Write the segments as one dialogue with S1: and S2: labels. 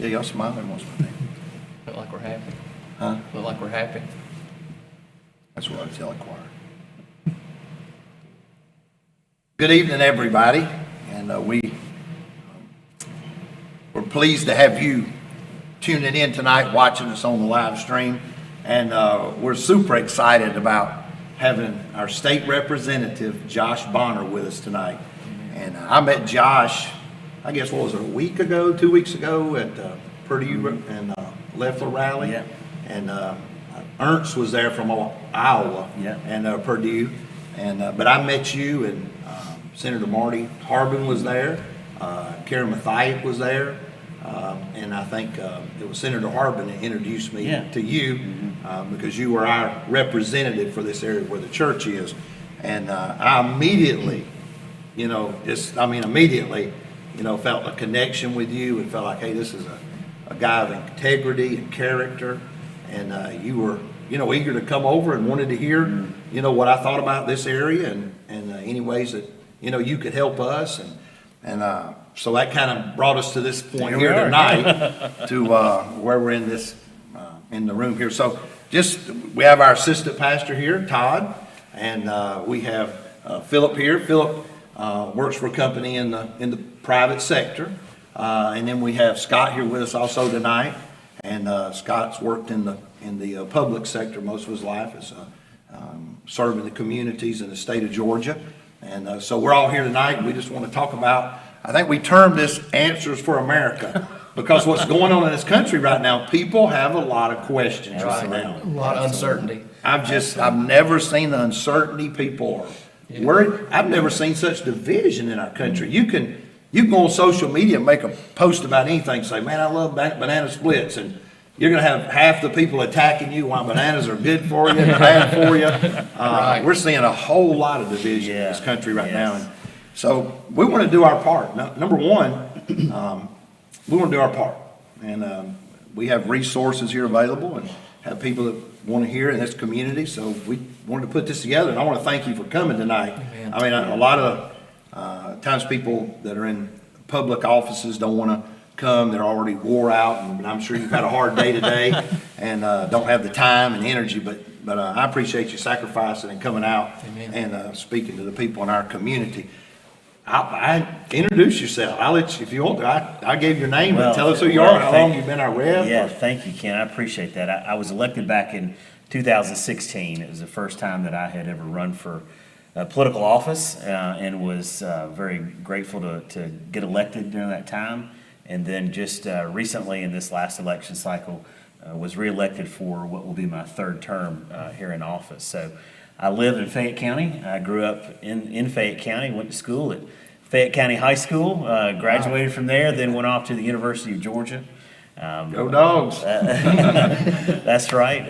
S1: Yeah, y'all smiling most of the time.
S2: Look like we're happy.
S1: Huh?
S2: Look like we're happy.
S1: That's what I tell the choir. Good evening, everybody. And we're pleased to have you tuning in tonight, watching us on the live stream. And we're super excited about having our state representative, Josh Bonner, with us tonight. And I met Josh, I guess, what was it, a week ago, 2 weeks ago at Purdue and Leffler Rally.
S3: Yeah.
S1: And Ernst was there from Iowa.
S3: Yeah.
S1: And Purdue. And but I met you, and Senator Marty Harbin was there. Karen Mathiak was there. And I think it was Senator Harbin that introduced me to you because you were our representative for this area where the church is. And I immediately, immediately, felt a connection with you and felt like, hey, this is a guy of integrity and character. And you were, eager to come over and wanted to hear, what I thought about this area and any ways that, you could help us. And so that kind of brought us to this point here tonight to where we're in this, in the room here. So we have our assistant pastor here, Todd, and we have Philip here. Philip works for a company in the private sector. And then we have Scott here with us also tonight. And Scott's worked in the public sector most of his life, as serving the communities in the state of Georgia. And so we're all here tonight, and we just want to talk about, I think we termed this Answers for America, because what's going on in this country right now, people have a lot of questions right now.
S2: A lot of uncertainty.
S1: I've never seen the uncertainty people are worried. I've never seen such division in our country. You can go on social media and make a post about anything, say, man, I love banana splits, and you're going to have half the people attacking you why bananas are good for you and bad for you.
S2: Right.
S1: We're seeing a whole lot of division in this country right now. And so we want to do our part. Now, number one, we want to do our part. And we have resources here available and have people that want to hear in this community. So we wanted to put this together. And I want to thank you for coming tonight.
S2: Amen.
S1: I mean, a lot of times people that are in public offices don't want to come. They're already wore out, and I'm sure you've had a hard day today and don't have the time and energy, but I appreciate you sacrificing and coming out and speaking to the people in our community. I introduce yourself. I'll let you, if you want to, I gave your name, but tell us who you are, how long you've been our rep.
S3: Yeah, thank you, Ken. I appreciate that. I was elected back in 2016. It was the first time that I had ever run for political office and was very grateful to get elected during that time. And then just recently in this last election cycle, was reelected for what will be my third term here in office. So I live in Fayette County. I grew up in Fayette County, went to school at Fayette County High School, graduated from there, then went off to the University of Georgia.
S1: Go Dogs.
S3: That's right.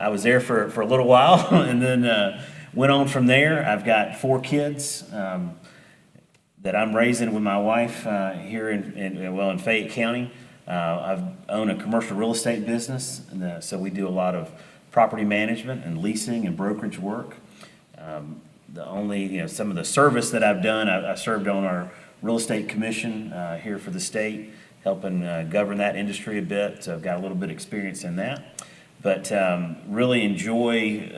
S3: I was there for a little while and then went on from there. I've got 4 kids that I'm raising with my wife here in Fayette County. I own a commercial real estate business, and so we do a lot of property management and leasing and brokerage work. Some of the service that I've done, I served on our real estate commission here for the state, helping govern that industry a bit. So I've got a little bit of experience in that. But really enjoy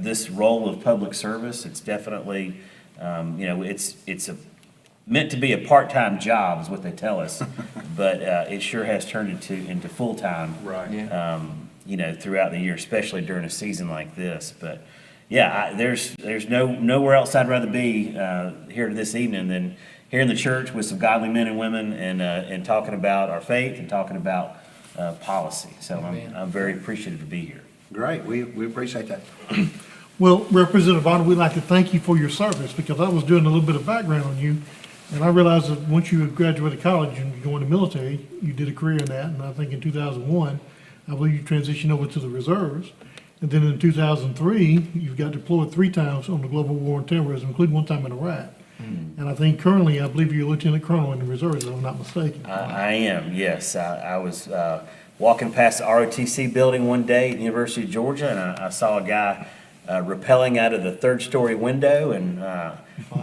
S3: this role of public service. It's definitely, it's meant to be a part-time job is what they tell us, but it sure has turned into full-time.
S1: Right.
S2: Yeah.
S3: Throughout the year, especially during a season like this. But yeah, there's nowhere else I'd rather be here this evening than here in the church with some godly men and women and talking about our faith and talking about policy. So I'm very appreciative to be here.
S1: Great. We appreciate that.
S4: Well, Representative Bonner, we'd like to thank you for your service, because I was doing a little bit of background on you, and I realized that once you graduated college and you joined the military, you did a career in that, and I think in 2001, I believe you transitioned over to the reserves, and then in 2003, you got deployed 3 times on the global war on terrorism, including 1 time in Iraq. And I think currently, I believe you're a lieutenant colonel in the reserves, if I'm not mistaken.
S3: I am, yes. I was walking past the ROTC building one day at the University of Georgia, and I saw a guy rappelling out of the 3rd-story window, and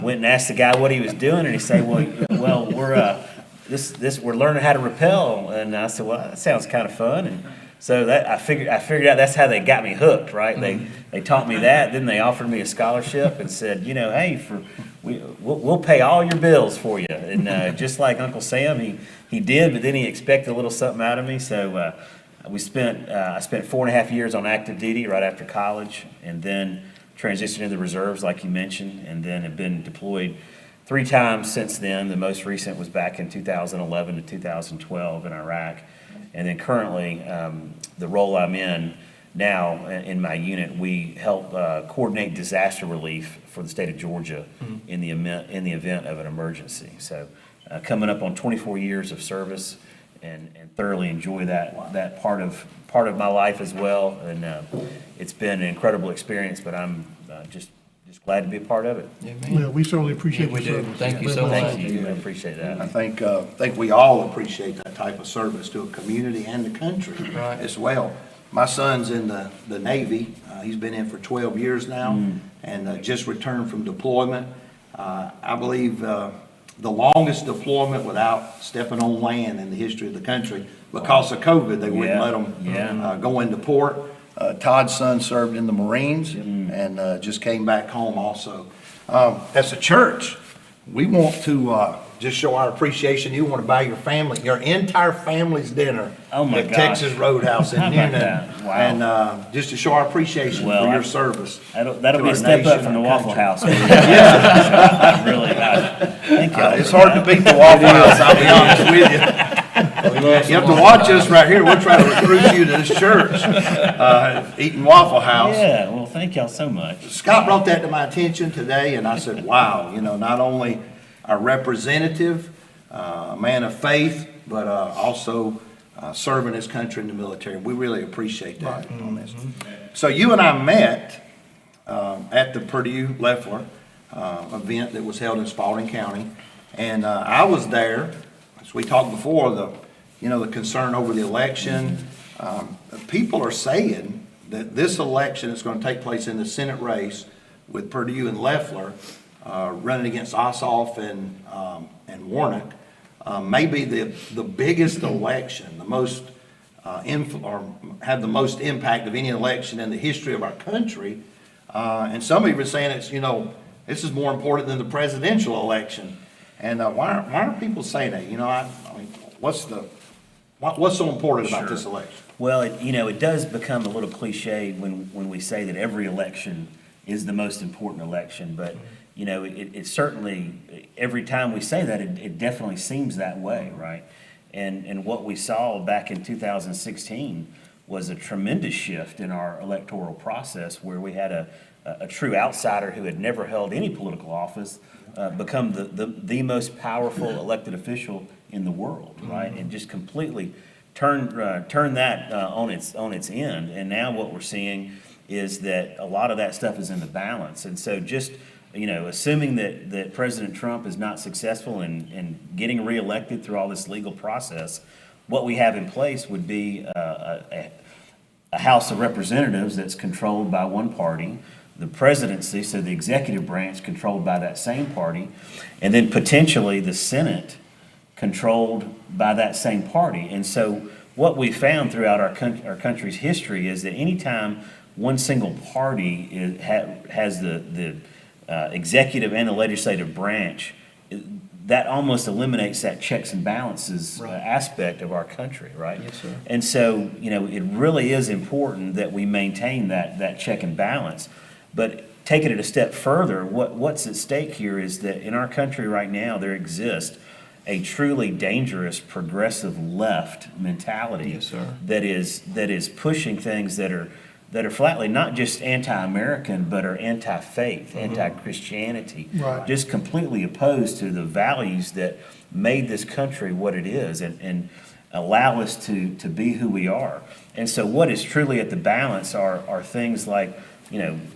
S3: went and asked the guy what he was doing, and he said, well, we're we're learning how to rappel. And I said, well, that sounds kind of fun. And so I figured out that's how they got me hooked, right? They taught me that. Then they offered me a scholarship and said, hey, we'll pay all your bills for you. And just like Uncle Sam, he did, but then he expected a little something out of me. So I spent 4.5 years on active duty right after college, and then transitioned to the reserves, like you mentioned, and then have been deployed 3 times since then. The most recent was back in 2011 to 2012 in Iraq. And then currently, the role I'm in now in my unit, we help coordinate disaster relief for the state of Georgia in the event of an emergency. So coming up on 24 years of service, and thoroughly enjoy that part of my life as well. And it's been an incredible experience, but I'm just glad to be a part of it.
S2: Yeah,
S4: Yeah,
S2: man.
S4: we certainly appreciate
S2: Yeah, we
S4: your
S2: do.
S4: service.
S2: Thank you so
S3: Thank
S2: much.
S3: you. I appreciate
S1: I
S3: that.
S1: think we all appreciate that type of service to a community and the country
S2: Right.
S1: as well. My son's in the Navy. He's been in for 12 years now and just returned from deployment. I believe the longest deployment without stepping on land in the history of the country. Because of COVID, they wouldn't let them go into port. Todd's son served in the Marines and just came back home also. As a church, we want to just show our appreciation. You want to buy your entire family's dinner
S3: Oh my
S1: at
S3: gosh.
S1: Texas Roadhouse in
S3: How about
S1: Newnan.
S3: that? Wow.
S1: And just to show our appreciation
S3: Well,
S1: for your
S3: I-
S1: service.
S3: That'll
S1: to
S3: be
S1: our
S3: a step up
S1: nation,
S3: from the
S1: our
S3: Waffle
S1: country.
S3: House. Yeah. Really, thank y'all.
S1: It's hard to beat the Waffle House, I'll be honest with you. You have to watch us right here. We'll try to recruit you to this church, eating Waffle House.
S3: Yeah, well, thank y'all so much.
S1: Scott brought that to my attention today, and I said, wow, not only our representative, a man of faith, but also serving his country in the military. We really appreciate that on this. So you and I met at the Purdue Leffler event that was held in Spalding County, and I was there. As we talked before, the concern over the election. People are saying that this election is going to take place in the Senate race with Purdue and Leffler running against Ossoff and Warnock. Maybe the biggest election, the most or have the most impact of any election in the history of our country. And some of you are saying this is more important than the presidential election. And why are people saying that? I mean, what's so important about this election?
S3: Well, it does become a little cliche when we say that every election is the most important election, but it certainly, every time we say that, it definitely seems that way, right? And what we saw back in 2016 was a tremendous shift in our electoral process, where we had a true outsider who had never held any political office become the most powerful elected official in the world, right? And just completely turn that on its end. And now what we're seeing is that a lot of that stuff is in the balance. And so just assuming that President Trump is not successful in getting reelected through all this legal process, what we have in place would be a House of Representatives that's controlled by one party, the presidency, so the executive branch controlled by that same party, and then potentially the Senate controlled by that same party. And so what we found throughout our country's history is that anytime one single party has the executive and the legislative branch, that almost eliminates that checks and balances aspect of our country, right?
S2: Yes, sir.
S3: And so, it really is important that we maintain that check and balance. But taking it a step further, what's at stake here is that in our country right now, there exists a truly dangerous progressive left mentality.
S2: Yes, sir.
S3: that is pushing things that are flatly not just anti-American, but are anti-faith, anti-Christianity,
S4: Right.
S3: just completely opposed to the values that made this country what it is and allow us to be who we are. And so what is truly at the balance are things like,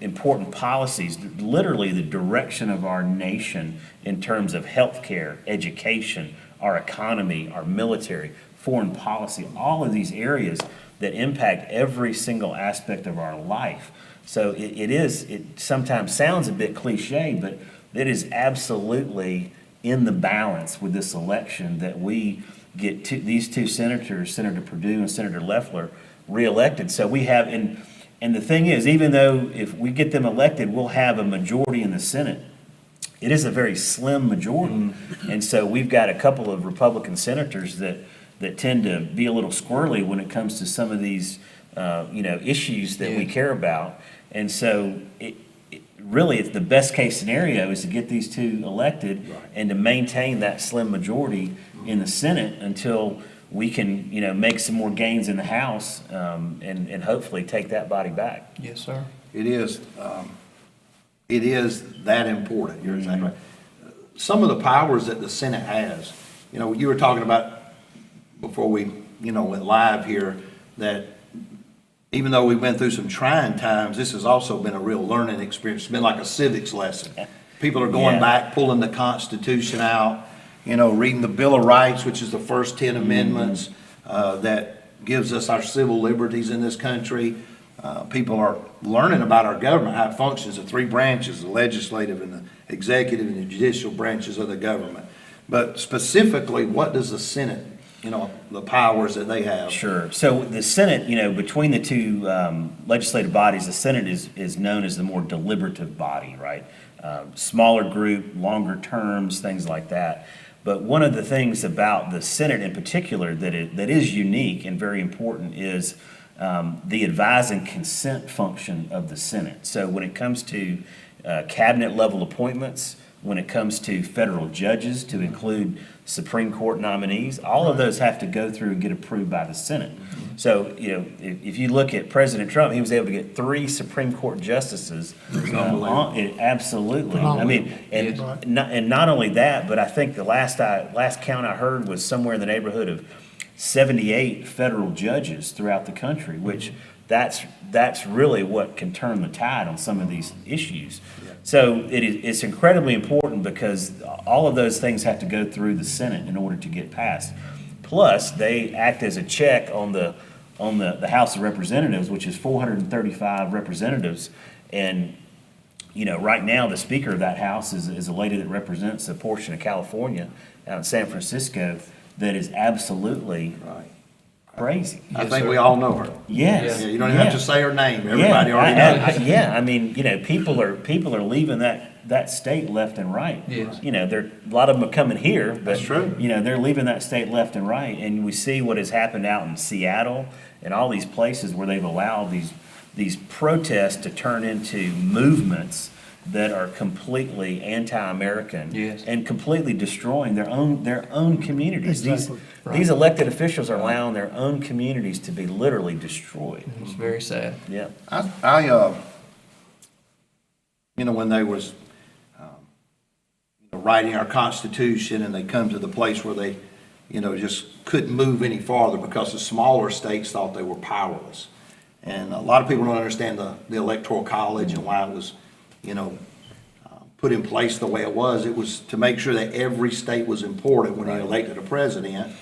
S3: important policies, literally the direction of our nation in terms of healthcare, education, our economy, our military, foreign policy, all of these areas that impact every single aspect of our life. So it sometimes sounds a bit cliche, but it is absolutely in the balance with this election that we get these two senators, Senator Perdue and Senator Loeffler, reelected. So we have, and the thing is, even though if we get them elected, we'll have a majority in the Senate. It is a very slim majority. And so we've got a couple of Republican senators that tend to be a little squirrely when it comes to some of these, issues that we care about. And so really, it's the best case scenario is to get these two elected and to maintain that slim majority in the Senate until we can, make some more gains in the House, and hopefully take that body back.
S2: Yes, sir.
S1: It is that important. You're exactly right. Some of the powers that the Senate has, you were talking about before we, went live here, that even though we went through some trying times, this has also been a real learning experience. It's been like a civics lesson. People are going back, pulling the Constitution out, reading the Bill of Rights, which is the first 10 amendments that gives us our civil liberties in this country. People are learning about our government, how it functions, the three branches, the legislative and the executive and the judicial branches of the government. But specifically, what does the Senate, the powers that they have?
S3: Sure. So the Senate, between the two legislative bodies, the Senate is known as the more deliberative body, right? Smaller group, longer terms, things like that. But one of the things about the Senate in particular that is unique and very important is the advise and consent function of the Senate. So when it comes to cabinet level appointments, when it comes to federal judges, to include Supreme Court nominees, all of those have to go through and get approved by the Senate. So, if you look at President Trump, he was able to get 3 Supreme Court justices. Absolutely. I mean, and not only that, but I think the last count I heard was somewhere in the neighborhood of 78 federal judges throughout the country, which that's really what can turn the tide on some of these issues. So it's incredibly important because all of those things have to go through the Senate in order to get passed. Plus, they act as a check on the House of Representatives, which is 435 representatives. And, right now, the Speaker of that House is a lady that represents a portion of California out in San Francisco that is absolutely crazy.
S1: I think we all know her.
S3: Yes.
S1: Yeah, you don't even have to say her name. Everybody already knows.
S3: I mean, people are leaving that state left and right.
S2: Yes.
S3: A lot of them are coming here, but
S1: That's true.
S3: They're leaving that state left and right. And we see what has happened out in Seattle and all these places where they've allowed these protests to turn into movements that are completely anti-American.
S2: Yes.
S3: And completely destroying their own communities.
S4: Exactly.
S3: These elected officials are allowing their own communities to be literally destroyed.
S2: It's very sad.
S3: Yeah.
S1: When they was writing our Constitution and they come to the place where they, just couldn't move any farther because the smaller states thought they were powerless. And a lot of people don't understand the Electoral College and why it was, put in place the way it was. It was to make sure that every state was important when he elected a president.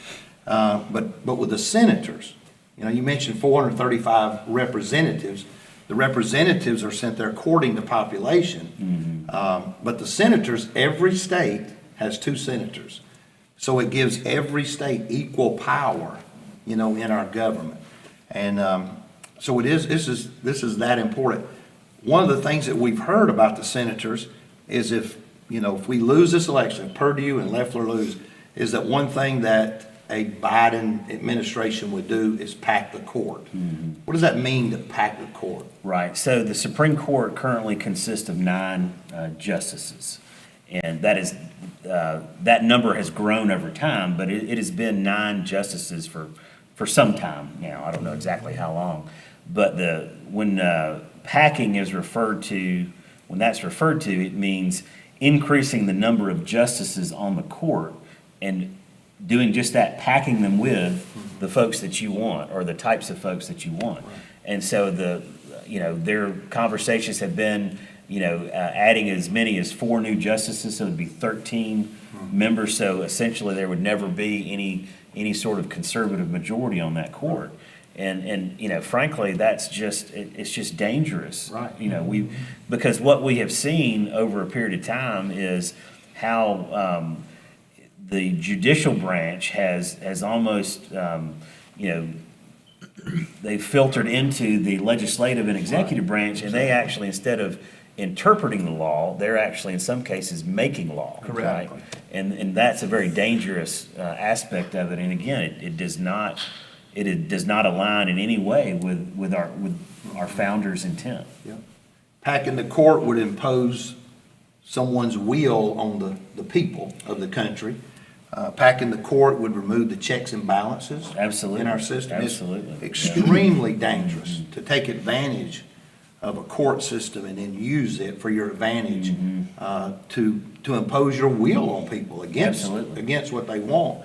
S1: But with the senators, you mentioned 435 representatives. The representatives are sent there according to population. But the senators, every state has 2 senators. So it gives every state equal power, in our government. And so this is that important. One of the things that we've heard about the senators is if we lose this election, if Perdue and Loeffler lose, is that one thing that a Biden administration would do is pack the court. What does that mean, to pack the court?
S3: Right. So the Supreme Court currently consists of 9 justices. And that number has grown over time, but it has been 9 justices for some time now. I don't know exactly how long. But when packing is referred to, when that's referred to, it means increasing the number of justices on the court and doing just that, packing them with the folks that you want or the types of folks that you want. And so their conversations have been, adding as many as 4 new justices, so it'd be 13 members. So essentially, there would never be any sort of conservative majority on that court. And frankly, it's just dangerous.
S1: Right.
S3: Because what we have seen over a period of time is how the judicial branch has almost, you know, they filtered into the legislative and executive branch, and they actually, instead of interpreting the law, they're actually, in some cases, making law.
S2: Correct.
S3: Right? And that's a very dangerous aspect of it, and again, it does not align in any way with our founders' intent.
S1: Packing the court would impose someone's will on the people of the country. Packing the court would remove the checks and balances.
S3: Absolutely.
S1: In our system.
S3: Absolutely.
S1: It's extremely dangerous to take advantage of a court system and then use it for your advantage, to impose your will on people
S3: Absolutely.
S1: against what they want.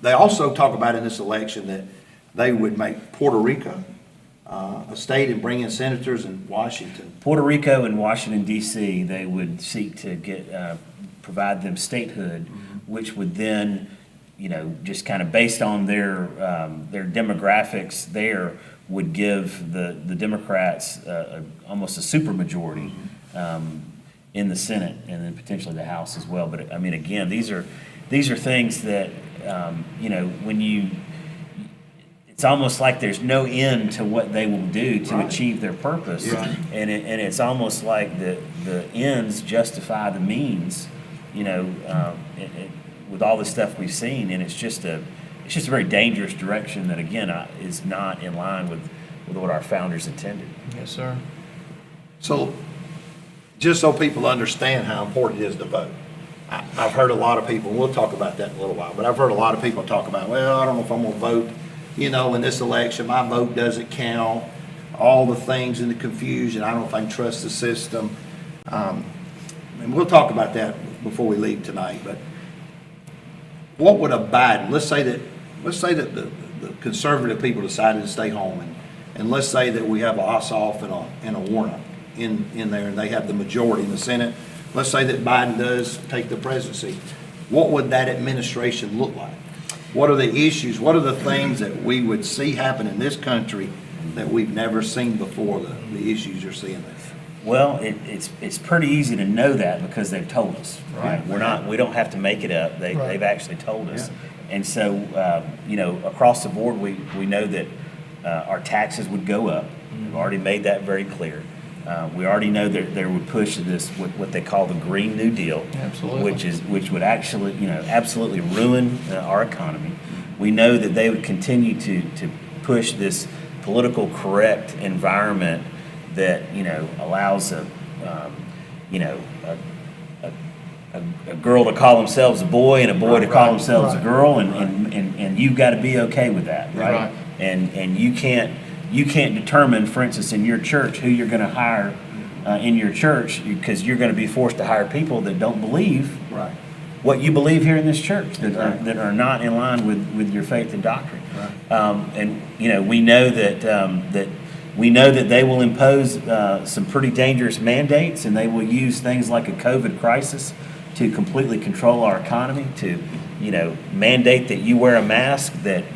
S1: They also talk about in this election that they would make Puerto Rico a state and bring in senators in Washington.
S3: Puerto Rico and Washington D.C., they would seek to provide them statehood, which would then, you know, just kind of based on their demographics there, would give the Democrats almost a supermajority in the Senate and then potentially the House as well. But I mean, again, these are things that you know, it's almost like there's no end to what they will do to achieve their purpose, and it's almost like the ends justify the means, you know, with all the stuff we've seen, and it's just a very dangerous direction that, again, is not in line with what our founders intended.
S2: Yes, sir.
S1: So, just so people understand how important it is to vote, I've heard a lot of people, and we'll talk about that in a little while, but I've heard a lot of people talk about, well, I don't know if I'm going to vote, you know, in this election, my vote doesn't count, all the things and the confusion, I don't know if I can trust the system. And we'll talk about that before we leave tonight, but what would a Biden, let's say that the conservative people decided to stay home, and let's say that we have a Ossoff and a Warnock in there, and they have the majority in the Senate. Let's say that Biden does take the presidency. What would that administration look like? What are the issues? What are the things that we would see happen in this country that we've never seen before, the issues you're seeing there?
S3: Well, it's pretty easy to know that because they've told us, right? We don't have to make it up. They've actually told us. And so, you know, across the board, we know that our taxes would go up. We've already made that very clear. We already know that they would push this, what they call the Green New Deal.
S2: Absolutely.
S3: Which would actually, you know, absolutely ruin our economy. We know that they would continue to push this political correct environment that, you know, allows a girl to call themselves a boy and a boy to call themselves a girl, and you've got to be okay with that, right? And you can't determine, for instance, in your church who you're going to hire in your church, because you're going to be forced to hire people that don't believe what you believe here in this church, that are not in line with your faith and doctrine. And you know, we know that they will impose some pretty dangerous mandates, and they will use things like a COVID crisis to completely control our economy, to, you know, mandate that you wear a mask, that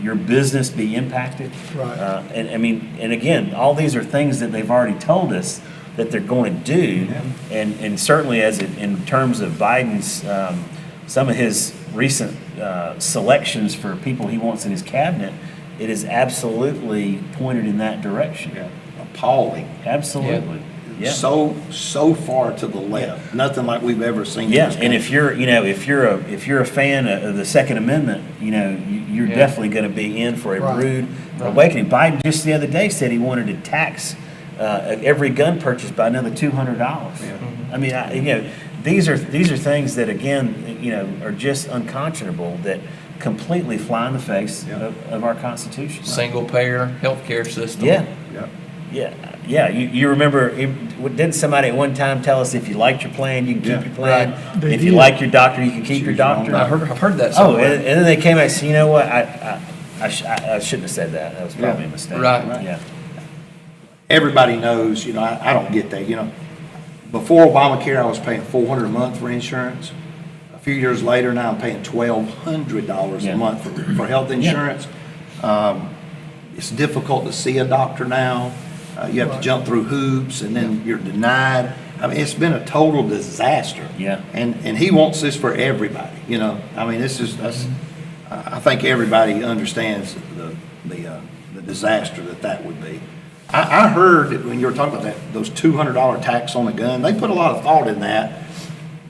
S3: your business be impacted. And I mean, and again, all these are things that they've already told us that they're going to do, and certainly in terms of Biden's some of his recent selections for people he wants in his cabinet, it is absolutely pointed in that direction.
S1: Appalling.
S3: Absolutely. Yeah.
S1: So far to the left. Nothing like we've ever seen.
S3: Yeah, and if you're a fan of the Second Amendment, you know, you're definitely going to be in for a rude awakening. Biden just the other day said he wanted to tax every gun purchase by another $200. I mean, you know, these are things that, again, you know, are just unconscionable, that completely fly in the face of our Constitution.
S2: Single payer healthcare system.
S3: Yeah. You remember, didn't somebody at one time tell us if you liked your plan, you can keep your plan? If you like your doctor, you can keep your doctor?
S2: I've heard that
S3: Oh,
S2: somewhere.
S3: and then they came back and said, you know what, I shouldn't have said that. That was probably a mistake.
S2: Right.
S3: Yeah.
S1: Everybody knows, you know, I don't get that, you know. Before Obamacare, I was paying $400 a month for insurance. A few years later, now I'm paying $1,200 a month for health insurance. It's difficult to see a doctor now. You have to jump through hoops, and then you're denied. I mean, it's been a total disaster.
S3: Yeah.
S1: And he wants this for everybody, you know? I mean, I think everybody understands the disaster that would be. I heard that when you were talking about that, those $200 tax on a gun, they put a lot of thought in that,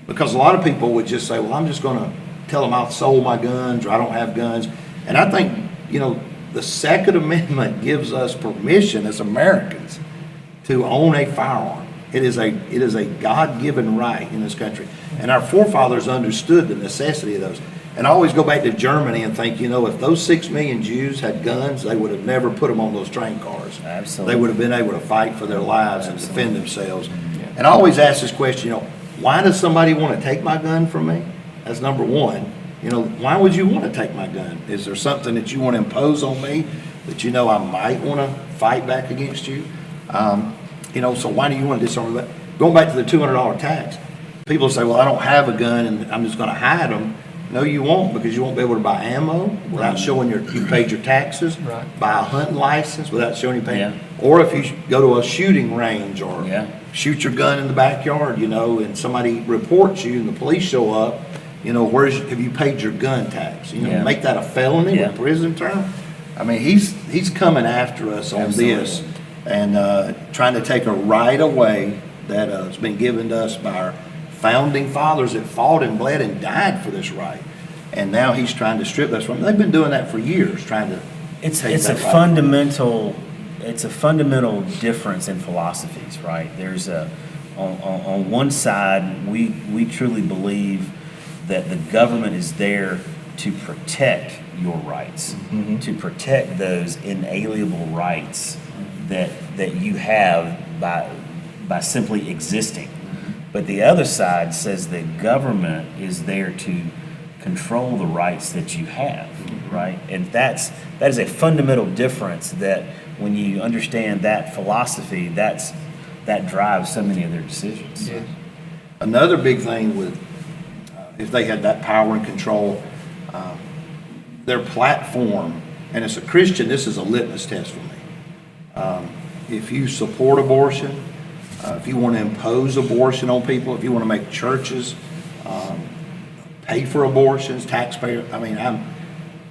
S1: because a lot of people would just say, well, I'm just gonna tell them I've sold my guns, or I don't have guns. And I think, you know, the Second Amendment gives us permission as Americans to own a firearm. It is a God-given right in this country. And our forefathers understood the necessity of those. And I always go back to Germany and think, you know, if those 6 million Jews had guns, they would have never put them on those train cars.
S3: Absolutely.
S1: They would have been able to fight for their lives and defend themselves. And I always ask this question, you know, why does somebody want to take my gun from me? That's number one. You know, why would you want to take my gun? Is there something that you want to impose on me that you know I might want to fight back against you? You know, so why do you want to disarm that? Going back to the $200 tax, people say, well, I don't have a gun and I'm just going to hide them. No, you won't, because you won't be able to buy ammo without showing you paid your taxes.
S2: Right.
S1: Buy a hunting license without showing you paid.
S3: Yeah.
S1: Or if you go to a shooting range or
S3: Yeah.
S1: shoot your gun in the backyard, you know, and somebody reports you and the police show up, you know, have you paid your gun tax? You know,
S3: Yeah.
S1: make that a felony
S3: Yeah.
S1: with prison term. I mean, he's coming after us on this and trying to take a right away that has been given to us by our founding fathers that fought and bled and died for this right. And now he's trying to strip us from it. They've been doing that for years, trying to
S3: It's
S1: take
S3: a
S1: that right.
S3: fundamental difference in philosophies, right? There's on one side, we truly believe that the government is there to protect your rights, to protect those inalienable rights that you have by simply existing. But the other side says that government is there to control the rights that you have, right? And that is a fundamental difference that when you understand that philosophy, that drives so many of their decisions.
S2: Yeah.
S1: Another big thing with, if they had that power and control, their platform, and as a Christian, this is a litmus test for me. If you support abortion, if you want to impose abortion on people, if you want to make churches pay for abortions, taxpayer, I mean,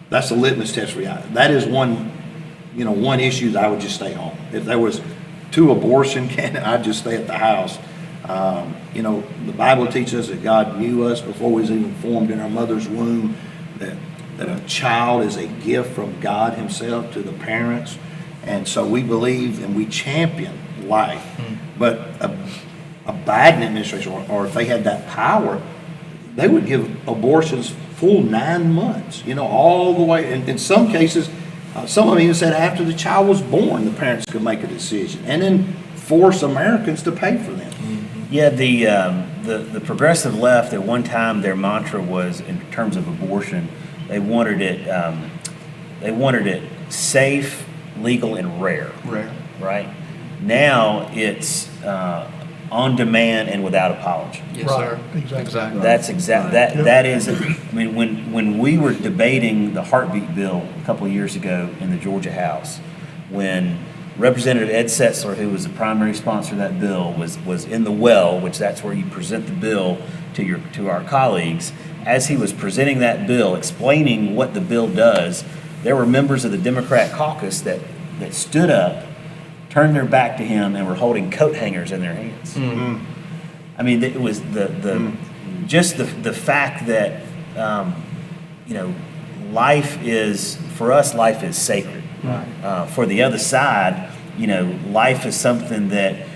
S1: that's a litmus test for you. That is one issue that I would just stay home. If there was 2 abortion candidates, I'd just stay at the house. You know, the Bible teaches us that God knew us before we was even formed in our mother's womb, that a child is a gift from God himself to the parents. And so we believe and we champion life. But a Biden administration, or if they had that power, they would give abortions full 9 months, you know, all the way. And in some cases, some of them even said after the child was born, the parents could make a decision and then force Americans to pay for them.
S3: Yeah, the progressive left at one time, their mantra was, in terms of abortion, they wanted it safe, legal, and rare.
S2: Rare.
S3: Right? Now it's on demand and without apology.
S2: Yes,
S4: Right,
S2: sir.
S4: exactly.
S3: That's exact. That is. I mean, when we were debating the heartbeat bill a couple of years ago in the Georgia House, when Representative Ed Setzler, who was the primary sponsor of that bill, was in the well, which that's where you present the bill to our colleagues. As he was presenting that bill, explaining what the bill does, there were members of the Democrat caucus that stood up, turned their back to him, and were holding coat hangers in their hands. I mean, it was just the fact that life is, for us, life is sacred. For the other side, life is something that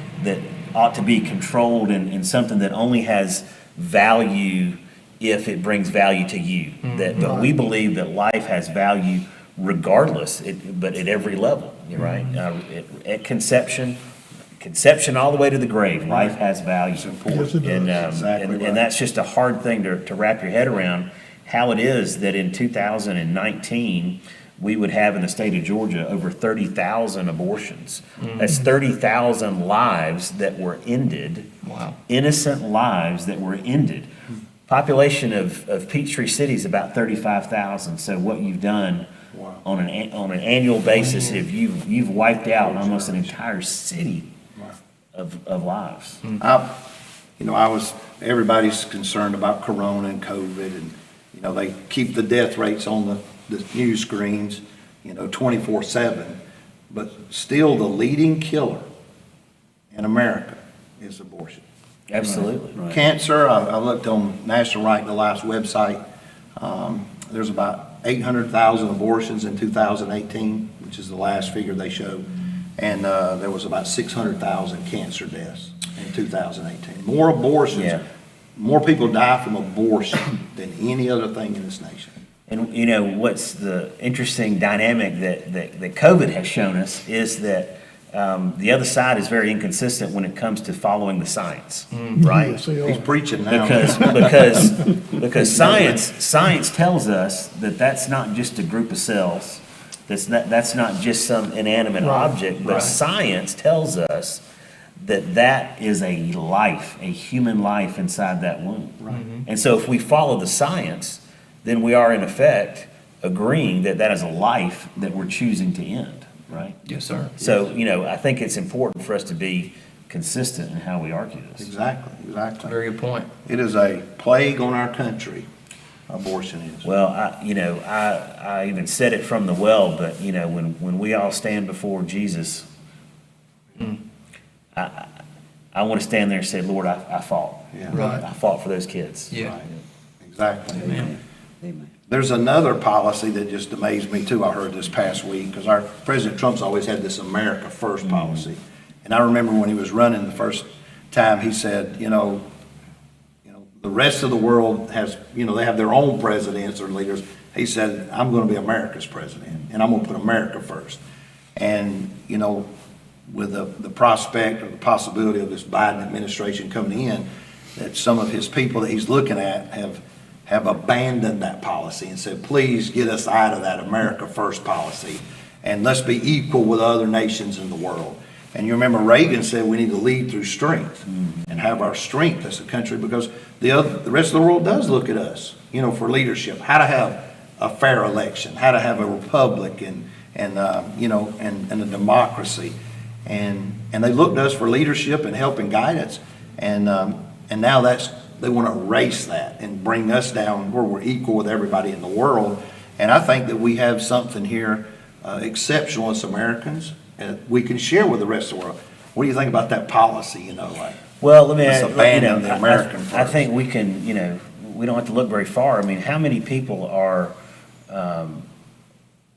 S3: ought to be controlled and something that only has value if it brings value to you. But we believe that life has value regardless, but at every level. You're right. At conception all the way to the grave, life has value.
S4: Yes, it does.
S1: Exactly right.
S3: And that's just a hard thing to wrap your head around, how it is that in 2019, we would have in the state of Georgia over 30,000 abortions. That's 30,000 lives that were ended.
S2: Wow.
S3: Innocent lives that were ended. Population of Peachtree City is about 35,000. So what you've done on an annual basis, if you've wiped out almost an entire city of lives.
S1: Everybody's concerned about Corona and COVID, and, they keep the death rates on the news screens, 24/7. But still, the leading killer in America is abortion.
S3: Absolutely.
S1: Cancer, I looked on National Right to Life's website. There's about 800,000 abortions in 2018, which is the last figure they showed. And there was about 600,000 cancer deaths in 2018. More abortions,
S3: Yeah.
S1: more people die from abortion than any other thing in this nation.
S3: And what's the interesting dynamic that COVID has shown us is that the other side is very inconsistent when it comes to following the science, right?
S4: Yes, they are.
S1: He's preaching now.
S3: Because science tells us that that's not just a group of cells, that's not just some inanimate object, but science tells us that that is a life, a human life inside that womb. And so if we follow the science, then we are in effect agreeing that that is a life that we're choosing to end, right?
S2: Yes, sir.
S3: So, I think it's important for us to be consistent in how we argue this.
S1: Exactly.
S2: Very good point.
S1: It is a plague on our country, abortion is.
S3: Well, I even said it from the well, but, when we all stand before Jesus, I want to stand there and say, Lord, I fought.
S1: Yeah.
S2: Right.
S3: I fought for those kids.
S2: Yeah.
S1: Right. Exactly.
S2: Amen.
S1: There's another policy that just amazed me too, I heard this past week, because our President Trump's always had this America First policy. And I remember when he was running the first time, he said, the rest of the world has, they have their own presidents or leaders. He said, I'm going to be America's president, and I'm going to put America first. And, with the prospect or the possibility of this Biden administration coming in, that some of his people that he's looking at have abandoned that policy and said, please get us out of that America First policy, and let's be equal with other nations in the world. And you remember Reagan said we need to lead through strength and have our strength as a country, because the rest of the world does look at us, for leadership, how to have a fair election, how to have a republic and a democracy. And they look to us for leadership and help and guidance. And now they want to erase that and bring us down where we're equal with everybody in the world. And I think that we have something here exceptional as Americans we can share with the rest of the world. What do you think about that policy,
S3: Well, let me
S1: Let's abandon the American
S3: I
S1: first.
S3: think we can, we don't have to look very far. I mean, how many people are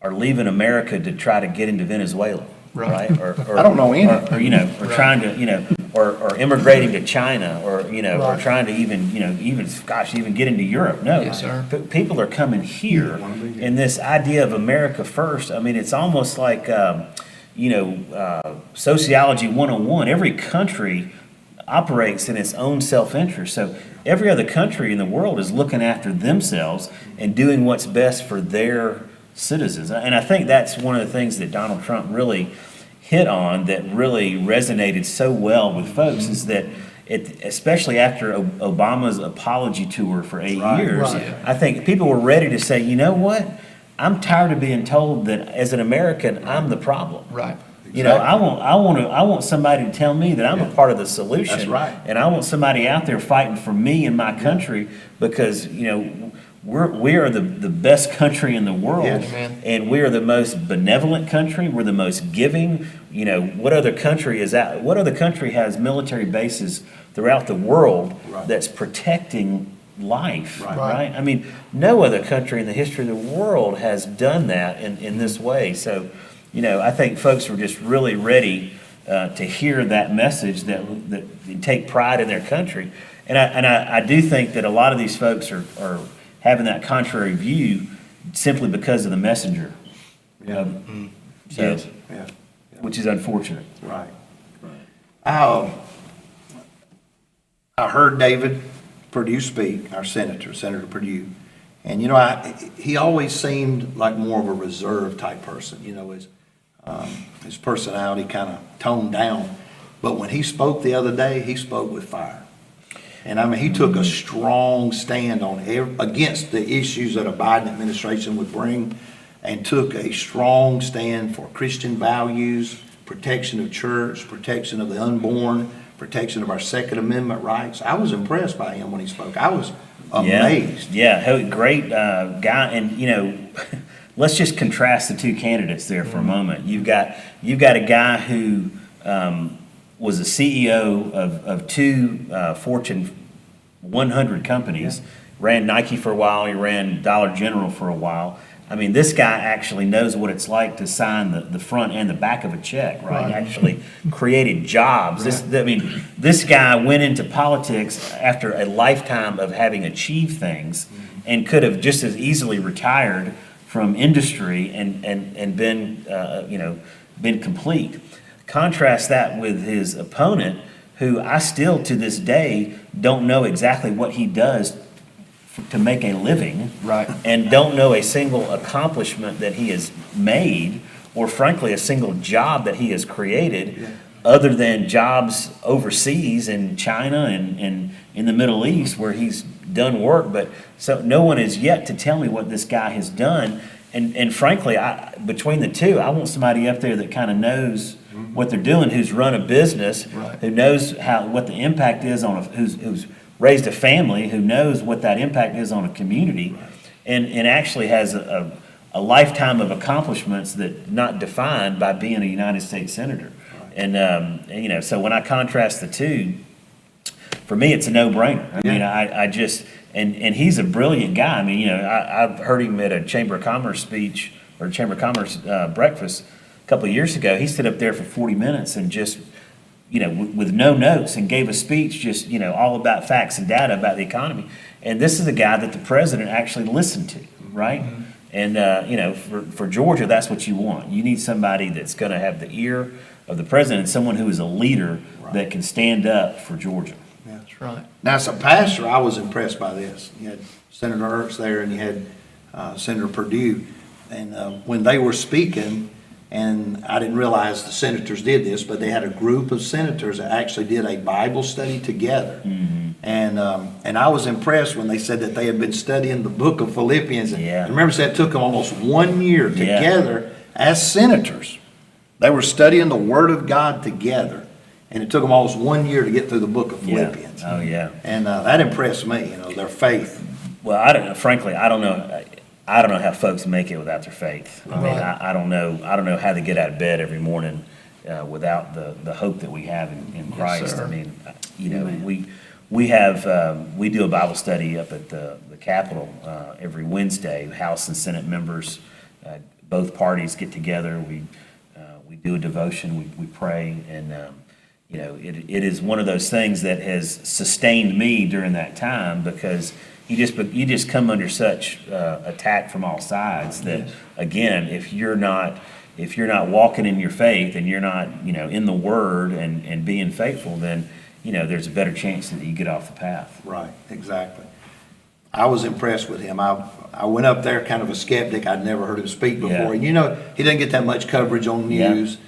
S3: leaving America to try to get into Venezuela?
S2: Right.
S3: Or
S1: I don't know any.
S3: Or trying to, or immigrating to China, or
S4: Right.
S3: trying to even get into Europe. No.
S2: Yes, sir.
S3: People are coming here, and this idea of America first, I mean, it's almost like, sociology 101. Every country operates in its own self-interest. So every other country in the world is looking after themselves and doing what's best for their citizens. And I think that's one of the things that Donald Trump really hit on that really resonated so well with folks, is that especially after Obama's apology tour for 8 years,
S4: Right.
S3: I think people were ready to say, you know what? I'm tired of being told that as an American, I'm the problem.
S2: Right.
S3: I want somebody to tell me that I'm a part of the solution.
S1: That's right.
S3: And I want somebody out there fighting for me and my country, because, we are the best country in the world.
S1: Yes.
S2: Amen.
S3: And we are the most benevolent country. We're the most giving. What other country has military bases throughout the world
S1: Right.
S3: that's protecting life,
S1: Right.
S3: right? I mean, no other country in the history of the world has done that in this way. So, I think folks were just really ready to hear that message, that take pride in their country. And I do think that a lot of these folks are having that contrary view simply because of the messenger.
S1: Yeah.
S3: So,
S2: Yes.
S1: Yeah.
S3: which is unfortunate.
S1: Right. I heard David Perdue speak, our Senator Perdue, and he always seemed like more of a reserved type person. His personality kind of toned down, but when he spoke the other day, he spoke with fire. And he took a strong stand against the issues that a Biden administration would bring, and took a strong stand for Christian values, protection of church, protection of the unborn, protection of our Second Amendment rights. I was impressed by him when he spoke. I was amazed.
S3: Yeah, great guy, and let's just contrast the two candidates there for a moment. You've got a guy who was a CEO of two Fortune 100 companies, ran Nike for a while, he ran Dollar General for a while. I mean, this guy actually knows what it's like to sign the front and the back of a check, right? He actually created jobs. This guy went into politics after a lifetime of having achieved things and could have just as easily retired from industry and been, been complete. Contrast that with his opponent, who I still to this day don't know exactly what he does to make a living.
S2: Right.
S3: And don't know a single accomplishment that he has made, or frankly, a single job that he has created, other than jobs overseas in China and in the Middle East where he's done work. But so no one is yet to tell me what this guy has done. And frankly, between the two, I want somebody up there that kind of knows what they're doing, who's run a business, who knows what the impact is on who's raised a family, who knows what that impact is on a community, and actually has a lifetime of accomplishments that not defined by being a United States senator. And so when I contrast the two, for me, it's a no-brainer. I mean, I just and he's a brilliant guy. I mean, I've heard him at a Chamber of Commerce speech or Chamber of Commerce breakfast a couple of years ago. He stood up there for 40 minutes and just, with no notes, and gave a speech just, all about facts and data about the economy. And this is a guy that the president actually listened to, right? And, for Georgia, that's what you want. You need somebody that's going to have the ear of the president, and someone who is a leader that can stand up for Georgia.
S2: That's right.
S1: Now, as a pastor, I was impressed by this. You had Senator Ertz there, and you had Senator Perdue. And when they were speaking, and I didn't realize the senators did this, but they had a group of senators that actually did a Bible study together. And I was impressed when they said that they had been studying the book of Philippians. And remember, it took them almost 1 year together as senators. They were studying the Word of God together. And it took them almost 1 year to get through the book of Philippians.
S3: Oh, yeah.
S1: And that impressed me, their faith.
S3: Well, I don't know. I don't know how folks make it without their faith. I mean, I don't know how they get out of bed every morning without the hope that we have in Christ.
S2: sir.
S3: I mean, we do a Bible study up at the Capitol every Wednesday. House and Senate members, both parties get together. We do a devotion. We pray, and it is one of those things that has sustained me during that time, because you just come under such attack from all sides that, again, if you're not walking in your faith, and you're not in the Word and being faithful, then there's a better chance that you get off the path.
S1: Right, exactly. I was impressed with him. I went up there kind of a skeptic. I'd never heard him speak before. And he doesn't get that much coverage on news.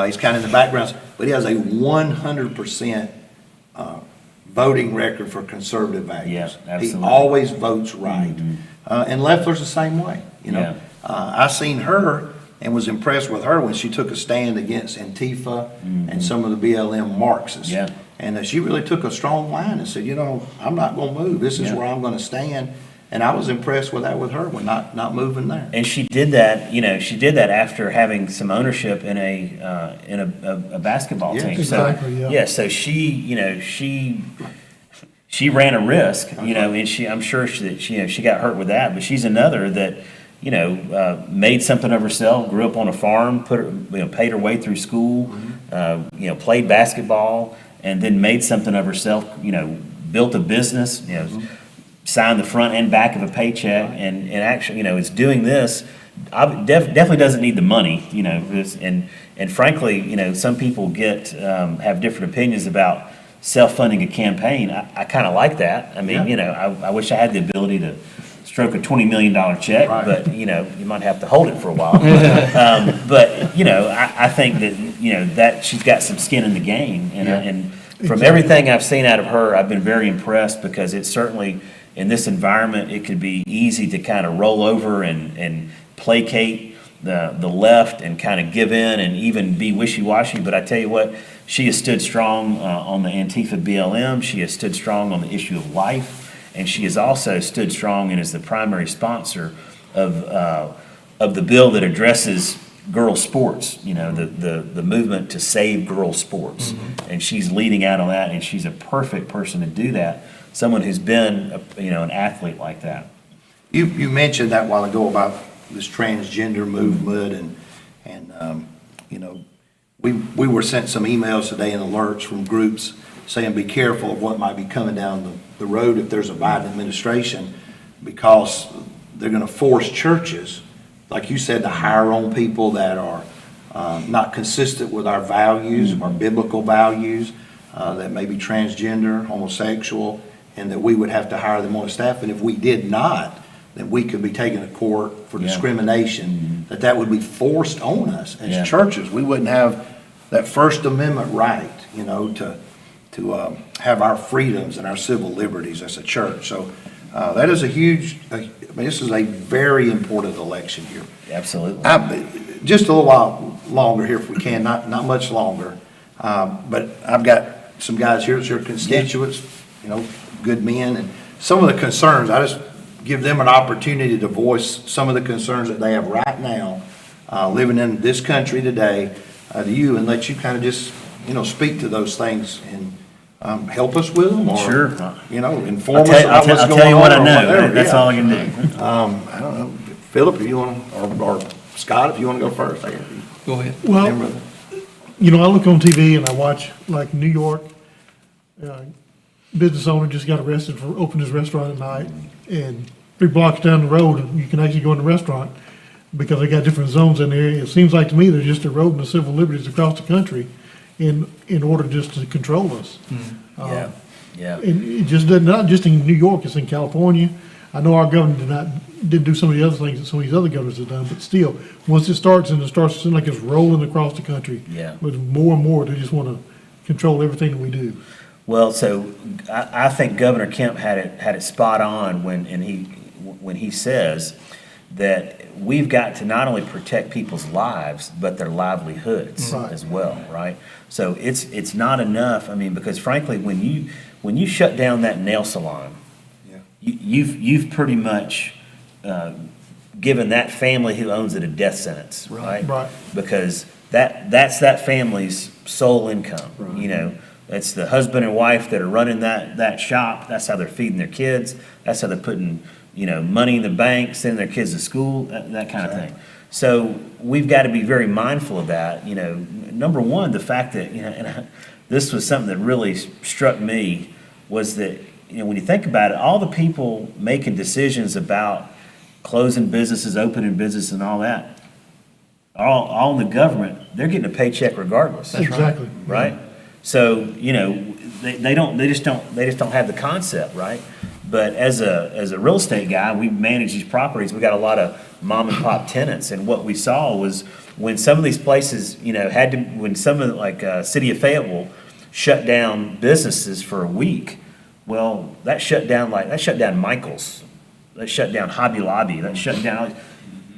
S1: He's kind of in the background, but he has a 100% voting record for conservative values.
S3: Yeah, absolutely.
S1: He always votes right. And Loeffler's the same way. I seen her and was impressed with her when she took a stand against Antifa and some of the BLM Marxists.
S3: Yeah.
S1: And she really took a strong line and said, I'm not going to move. This is where I'm going to stand. And I was impressed with that with her, when not moving there.
S3: And she did that. She did that after having some ownership in a basketball team.
S4: Exactly.
S3: So she ran a risk. And I'm sure that she got hurt with that. But she's another that made something of herself. Grew up on a farm. Paid her way through school. Played basketball. And then made something of herself, built a business, signed the front and back of a paycheck, and actually, is doing this. Definitely doesn't need the money, and frankly, some people have different opinions about self-funding a campaign. I kind of like that. I mean, I wish I had the ability to stroke a $20 million check, but you might have to hold it for a while. But I think that that she's got some skin in the game, and from everything I've seen out of her, I've been very impressed, because it's certainly in this environment it could be easy to kind of roll over and placate the left and kind of give in and even be wishy-washy. But I tell you what, she has stood strong on the Antifa BLM. She has stood strong on the issue of life, and she has also stood strong and is the primary sponsor of the bill that addresses girls' sports. You know, the movement to save girls' sports, and she's leading out on that, and she's a perfect person to do that. Someone who's been, an athlete like that.
S1: You mentioned that while ago about this transgender movement and we were sent some emails today and alerts from groups saying be careful of what might be coming down the road if there's a Biden administration, because they're going to force churches, like you said, to hire on people that are not consistent with our values, our biblical values, that may be transgender, homosexual, and that we would have to hire them on staff. And if we did not, then we could be taken to court for discrimination, that would be forced on us as churches. We wouldn't have that First Amendment right, to have our freedoms and our civil liberties as a church. So that is this is a very important election here.
S3: Absolutely.
S1: Just a little while longer here if we can, not much longer. But I've got some guys here, it's your constituents, good men, and some of the concerns, I just give them an opportunity to voice some of the concerns that they have right now, living in this country today, to you, and let you kind of just, speak to those things and help us with them, or,
S3: Sure.
S1: inform us about what's going on.
S3: I'll tell you what I
S1: or
S3: know.
S1: whatever,
S3: That's
S1: yeah.
S3: all I can do.
S1: I don't know, Philip, if you want to, or Scott, if you want to go first.
S2: Go ahead.
S4: Well, I look on TV and I watch, like, New York, business owner just got arrested for opening his restaurant at night, and 3 blocks down the road, you can actually go in the restaurant because they got different zones in there. It seems like to me they're just eroding the civil liberties across the country in order just to control us.
S3: Yeah.
S4: And it just does not just in New York, it's in California. I know our governor didn't do some of the other things that some of these other governors have done, but still, once it starts to seem like it's rolling across the country.
S3: Yeah.
S4: With more and more, they just want to control everything that we do.
S3: Well, so I think Governor Kemp had it spot on when he says that we've got to not only protect people's lives but their livelihoods
S4: Right.
S3: as well, right? So it's not enough. I mean, because frankly, when you shut down that nail salon, you've pretty much given that family who owns it a death sentence, right?
S4: Right.
S3: Because that's that family's sole income, It's the husband and wife that are running that shop. That's how they're feeding their kids. That's how they're putting, money in the bank, sending their kids to school, that kind of thing. So we've got to be very mindful of that. Number one, the fact that, and this was something that really struck me, was that, when you think about it, all the people making decisions about closing businesses, opening business and all that, all in the government, they're getting a paycheck regardless.
S4: Exactly.
S3: Right? So, they just don't have the concept, right? But as a real estate guy, we manage these properties. We got a lot of mom and pop tenants, and what we saw was when some of these places, when some of City of Fayetteville shut down businesses for a week, well, that shut down Michael's, that shut down Hobby Lobby, that shut down.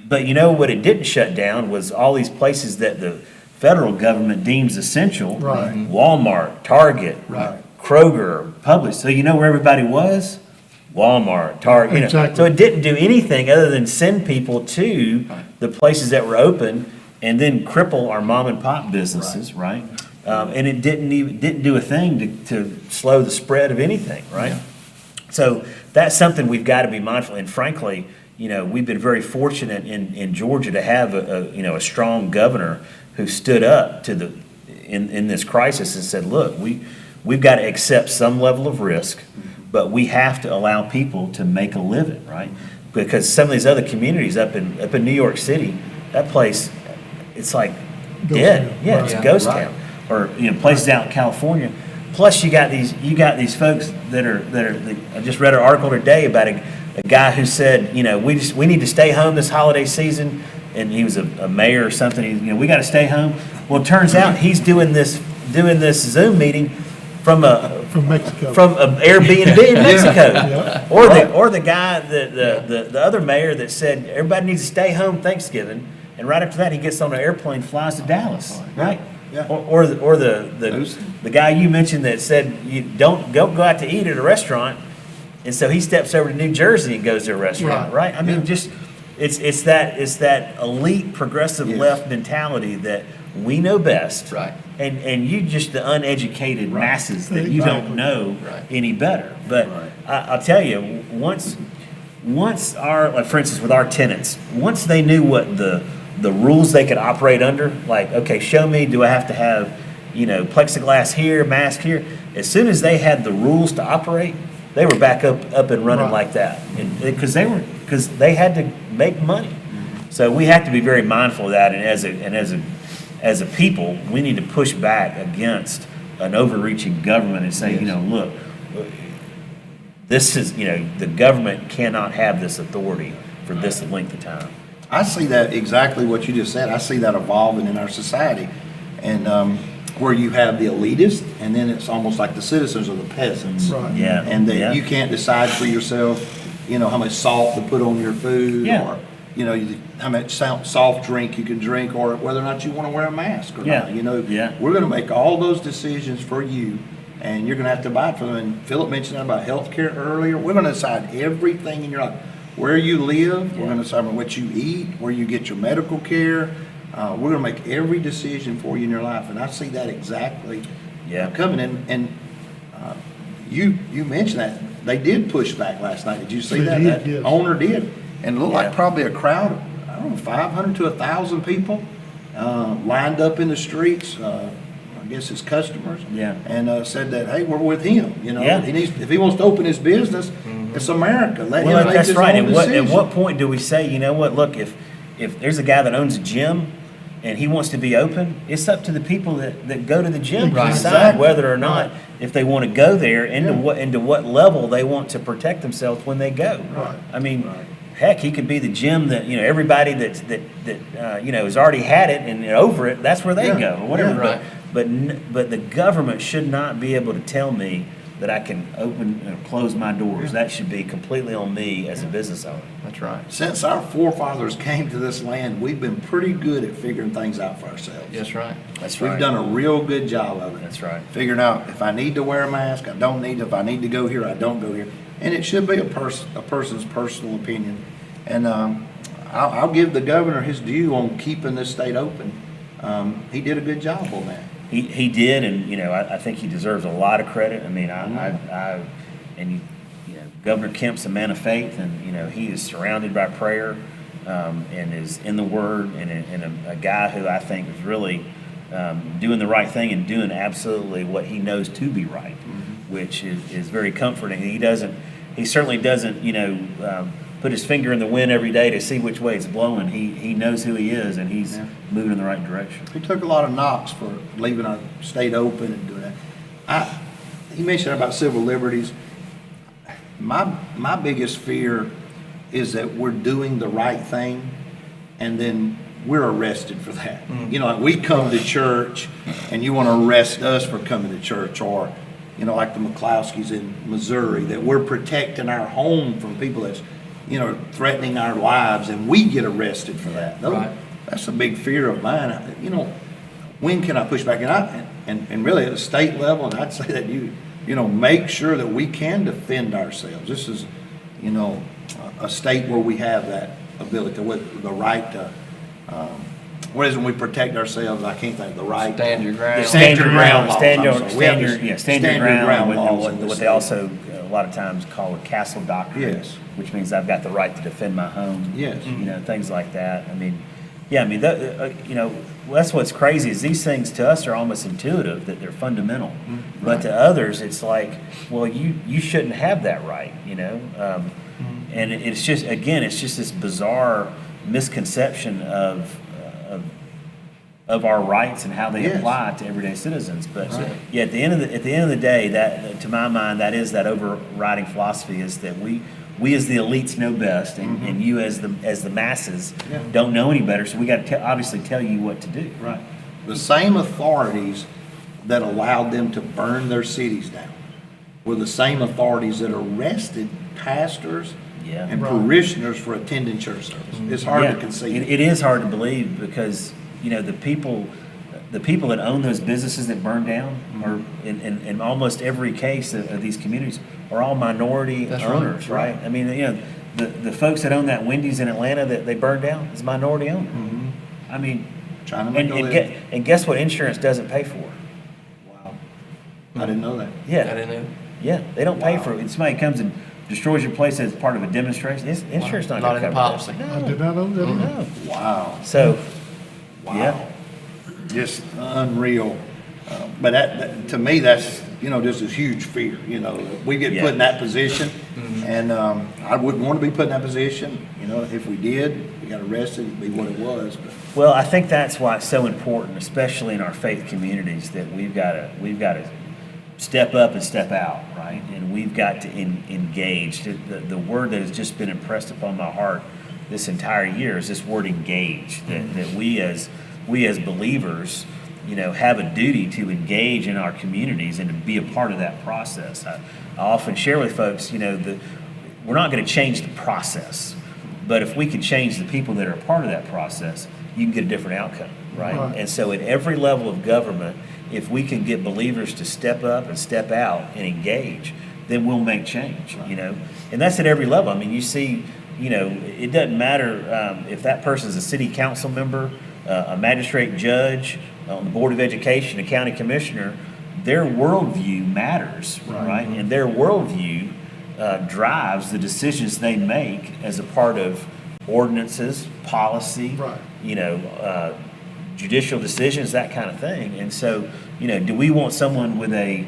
S3: But what it didn't shut down was all these places that the federal government deems essential.
S4: Right.
S3: Walmart, Target,
S1: Right.
S3: Kroger, Publix. So where everybody was? Walmart, Target.
S4: Exactly.
S3: So it didn't do anything other than send people to the places that were open and then cripple our mom and pop businesses, right? And it didn't do a thing to slow the spread of anything, right?
S4: Yeah.
S3: So that's something we've got to be mindful. And frankly, we've been very fortunate in Georgia to have a strong governor who stood up to in this crisis and said, look, we've got to accept some level of risk, but we have to allow people to make a living, right? Because some of these other communities up in New York City, that place, it's like dead.
S4: town.
S3: Yeah, it's a
S2: Right.
S3: ghost
S1: Right.
S3: town. Or places out in California. Plus, you got these folks that I just read an article today about a guy who said, we need to stay home this holiday season, and he was a mayor or something. We got to stay home. Well, it turns out he's doing this Zoom meeting from
S4: Mexico.
S3: from an Airbnb in Mexico,
S4: Yeah.
S3: or the guy the other mayor that said everybody needs to stay home Thanksgiving, and right after that, he gets on an airplane, flies to Dallas, right?
S1: Yeah.
S3: Or the
S1: Who's-
S3: the guy you mentioned that said you don't go out to eat at a restaurant, and so he steps over to New Jersey and goes to a restaurant,
S4: Right.
S3: right? I mean,
S1: Yeah.
S3: just it's that elite progressive
S1: Yes.
S3: left mentality that we know best,
S2: Right.
S3: And you just the uneducated
S1: Right.
S3: masses that you
S4: Exactly.
S3: don't know
S2: Right.
S3: any better. But
S1: Right.
S3: I'll tell you, once our, like for instance, with our tenants, once they knew what the rules they could operate under, like, okay, show me, do I have to have, plexiglass here, mask here? As soon as they had the rules to operate, they were back up and running
S4: Right.
S3: like that. And, because they had to make money. So we have to be very mindful of that, and as a people, we need to push back against an overreaching government and say,
S1: Yes.
S3: look, this is, the government cannot have this authority for this length of time.
S1: I see that exactly what you just said. I see that evolving in our society, and where you have the elitists, and then it's almost like the citizens or the peasants.
S4: Right.
S3: Yeah.
S1: And
S3: yeah.
S1: that you can't decide for yourself, how much salt to put on your food,
S3: Yeah.
S1: or how much soft drink you can drink, or whether or not you want to wear a mask or
S3: Yeah.
S1: not.
S3: Yeah.
S1: We're going to make all those decisions for you, and you're going to have to abide for them. And Philip mentioned about health care earlier. We're going to decide everything in your life. Where you live, we're going to decide what you eat, where you get your medical care. We're going to make every decision for you in your life, and I see that exactly
S3: Yeah.
S1: coming in. And you mentioned that they did push back last night. Did you see
S4: They
S1: that?
S4: did,
S1: That
S4: yes.
S1: owner did, and it looked
S3: Yeah.
S1: like probably a crowd of, I don't know, 500 to 1,000 people lined up in the streets. I guess his customers.
S3: Yeah.
S1: And said that, hey, we're with him.
S3: Yeah.
S1: He needs, if he wants to open his business, it's America. Let
S3: Well,
S1: him make
S3: that's
S1: his
S3: right.
S1: own
S3: At
S1: decision.
S3: what point do we say, you know what, look, if there's a guy that owns a gym and he wants to be open, it's up to the people that go to the gym to
S2: Right.
S3: decide
S1: Exactly.
S3: whether or not, if they want to go there, into
S1: Yeah.
S3: what level they want to protect themselves when they go.
S4: Right.
S3: I mean, heck, he could be the gym that, everybody that has already had it and over it, that's where they
S1: Yeah.
S3: go, or whatever.
S1: Yeah.
S2: Right.
S3: But the government should not be able to tell me that I can open and close my doors. That should be completely on me as a business owner.
S2: That's right.
S1: Since our forefathers came to this land, we've been pretty good at figuring things out for ourselves.
S2: That's right.
S3: That's right.
S1: We've done a real good job of it.
S3: That's right.
S1: Figuring out if I need to wear a mask, I don't need to. If I need to go here, I don't go here. And it should be a person's personal opinion. And I'll give the governor his due on keeping this state open. He did a good job on that.
S3: He did, and I think he deserves a lot of credit. I mean, Governor Kemp's a man of faith, and he is surrounded by prayer, and is in the Word, and a guy who I think is really doing the right thing and doing absolutely what he knows to be right, which is very comforting. He certainly doesn't put his finger in the wind every day to see which way it's blowing. He knows who he is, and he's moving in the right direction.
S1: He took a lot of knocks for leaving our state open and doing that. He mentioned about civil liberties. My biggest fear is that we're doing the right thing, and then we're arrested for that. Like we come to church, and you want to arrest us for coming to church, or like the McCloskeys in Missouri, that we're protecting our home from people that's threatening our lives, and we get arrested for that.
S2: Right.
S1: That's a big fear of mine. When can I push back? And really at a state level, and I'd say that make sure that we can defend ourselves. This is, a state where we have that ability, with the right to, what is it when we protect ourselves? I can't think of the right.
S2: Stand your ground.
S1: Stand your ground laws,
S3: Stand
S1: I'm
S3: your,
S1: sorry. We
S3: stand
S1: have
S3: your,
S1: this
S3: yeah, stand your ground.
S1: laws
S3: What
S1: in this
S3: they
S1: state.
S3: also a lot of times call a castle doctrine.
S1: Yes.
S3: Which means I've got the right to defend my home.
S1: Yes.
S3: Things like that. I mean, that's what's crazy is these things to us are almost intuitive, that they're fundamental. But to others, it's like, well, you shouldn't have that right, And it's just, again, it's just this bizarre misconception of our rights and how they
S1: Yes.
S3: apply to everyday citizens. But
S1: Right.
S3: yeah, at the end of the day, that to my mind, that is that overriding philosophy is that we as the elites know best, and you as the masses
S1: Yeah.
S3: don't know any better. So we got to obviously tell you what to do.
S1: Right. The same authorities that allowed them to burn their cities down were the same authorities that arrested pastors
S3: Yeah.
S1: and
S4: Right.
S1: parishioners for attending church service. It's hard
S3: Yeah,
S1: to conceive.
S3: It is hard to believe because, you know, the people that own those businesses that burn down are, in almost every case of these communities, are all minority
S2: That's right.
S3: owners, right? I mean, you know, the folks that own that Wendy's in Atlanta that they burned down is minority owner. I mean,
S1: Trying to make
S3: and,
S1: a
S3: and,
S1: living.
S3: and guess what insurance doesn't pay for?
S1: Wow. I didn't know that.
S2: I
S3: Yeah,
S2: didn't know.
S3: yeah, they don't pay
S1: Wow.
S3: for it. If somebody comes and destroys your place as part of a demonstration, insurance not
S2: Not
S3: gonna
S2: in the
S3: cover
S2: policy.
S3: that.
S4: I did not know that.
S3: No.
S1: Wow.
S3: So,
S1: Wow.
S3: yeah.
S1: Just unreal. But to me, that's, you know, just a huge fear, you know. We get
S3: Yeah.
S1: put in that position, and I wouldn't want to be put in that position. You know, if we did, we got arrested, it'd be what it was. But
S3: Well, I think that's why it's so important, especially in our faith communities, that we've got to step up and step out, right? And we've got to engage. The word that has just been impressed upon my heart this entire year is this word engage. That we as believers, you know, have a duty to engage in our communities and to be a part of that process. I often share with folks, you know, we're not going to change the process, but if we can change the people that are a part of that process, you can get a different outcome, right?
S4: Right.
S3: And so at every level of government, if we can get believers to step up and step out and engage, then we'll make change, you know? And that's at every level. I mean, you see, you know, it doesn't matter if that person's a city council member, a magistrate judge, on the Board of Education, a county commissioner, their worldview matters, right? And their worldview drives the decisions they make as a part of ordinances, policy,
S4: Right.
S3: you know, judicial decisions, that kind of thing. And so, you know, do we want someone with an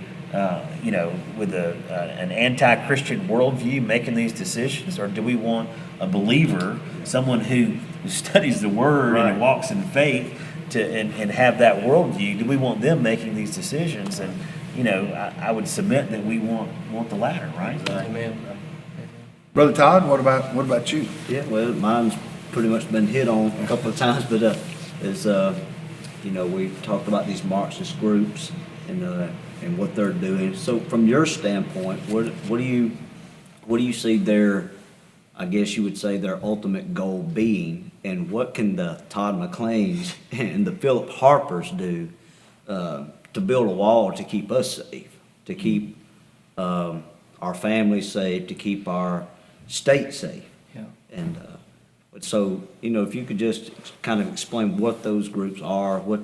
S3: anti-Christian worldview making these decisions, or do we want a believer, someone who studies the Word
S1: Right.
S3: and walks in faith, and have that worldview? Do we want them making these decisions? And, you know, I would submit that we want the latter, right?
S2: Amen.
S5: Brother Todd, what about you?
S6: Yeah, well, mine's pretty much been hit on a couple of times, but you know, we've talked about these Marxist groups and what they're doing. So from your standpoint, what do you see their, I guess you would say, their ultimate goal being, and what can the Todd McLeans and the Philip Harpers do to build a wall to keep us safe, to keep our families safe, to keep our state safe?
S2: Yeah.
S6: And so, you know, if you could just kind of explain what those groups are, what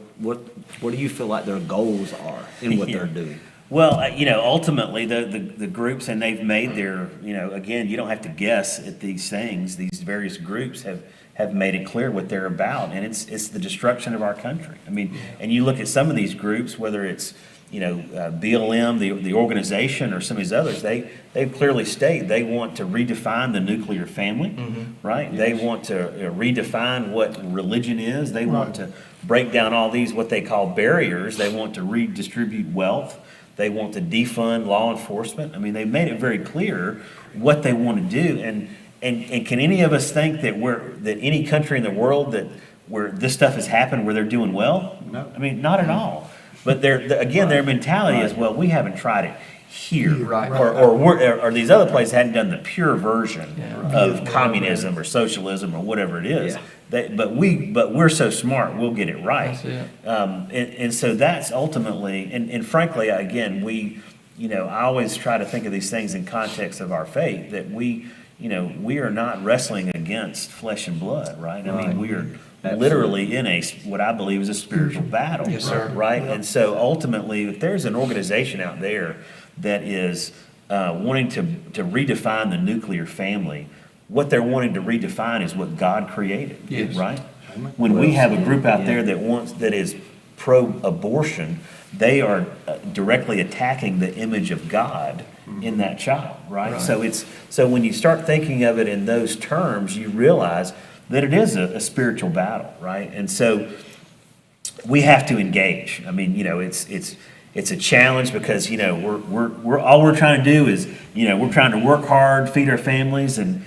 S6: do you feel like their goals are in what
S3: Yeah.
S6: they're doing?
S3: Well, you know, ultimately, the groups, and they've made their, you know, again, you don't have to guess at these things. These various groups have made it clear what they're about, and it's the destruction of our country. I mean, and you look at some of these groups, whether it's, you know, BLM, the organization, or some of these others, they clearly state they want to redefine the nuclear family, right? They want to redefine what religion is. They want to break down all these, what they call barriers. They want to redistribute wealth. They want to defund law enforcement. I mean, they've made it very clear what they want to do. And can any of us think that any country in the world where this stuff has happened, where they're doing well?
S1: No.
S3: I mean, not at all. But their mentality is, well, we haven't tried it here,
S2: Right.
S3: or these other places hadn't done the pure version
S2: Yeah.
S3: of communism or socialism or whatever it is.
S6: Yeah.
S3: But we're so smart, we'll get it right.
S2: That's it.
S3: And so that's ultimately, and frankly, again, I always try to think of these things in context of our faith, that we are not wrestling against flesh and blood, right? I mean, we are literally in what I believe is a spiritual battle.
S2: Yes, sir.
S3: Right? And so ultimately, if there's an organization out there that is wanting to redefine the nuclear family, what they're wanting to redefine is what God created,
S2: Yes.
S3: right? When we have a group out there that is pro-abortion, they are directly attacking the image of God in that child, right?
S2: Right.
S3: So when you start thinking of it in those terms, you realize that it is a spiritual battle, right? And so we have to engage. I mean, it's a challenge because, we're all we're trying to do is, we're trying to work hard, feed our families, and,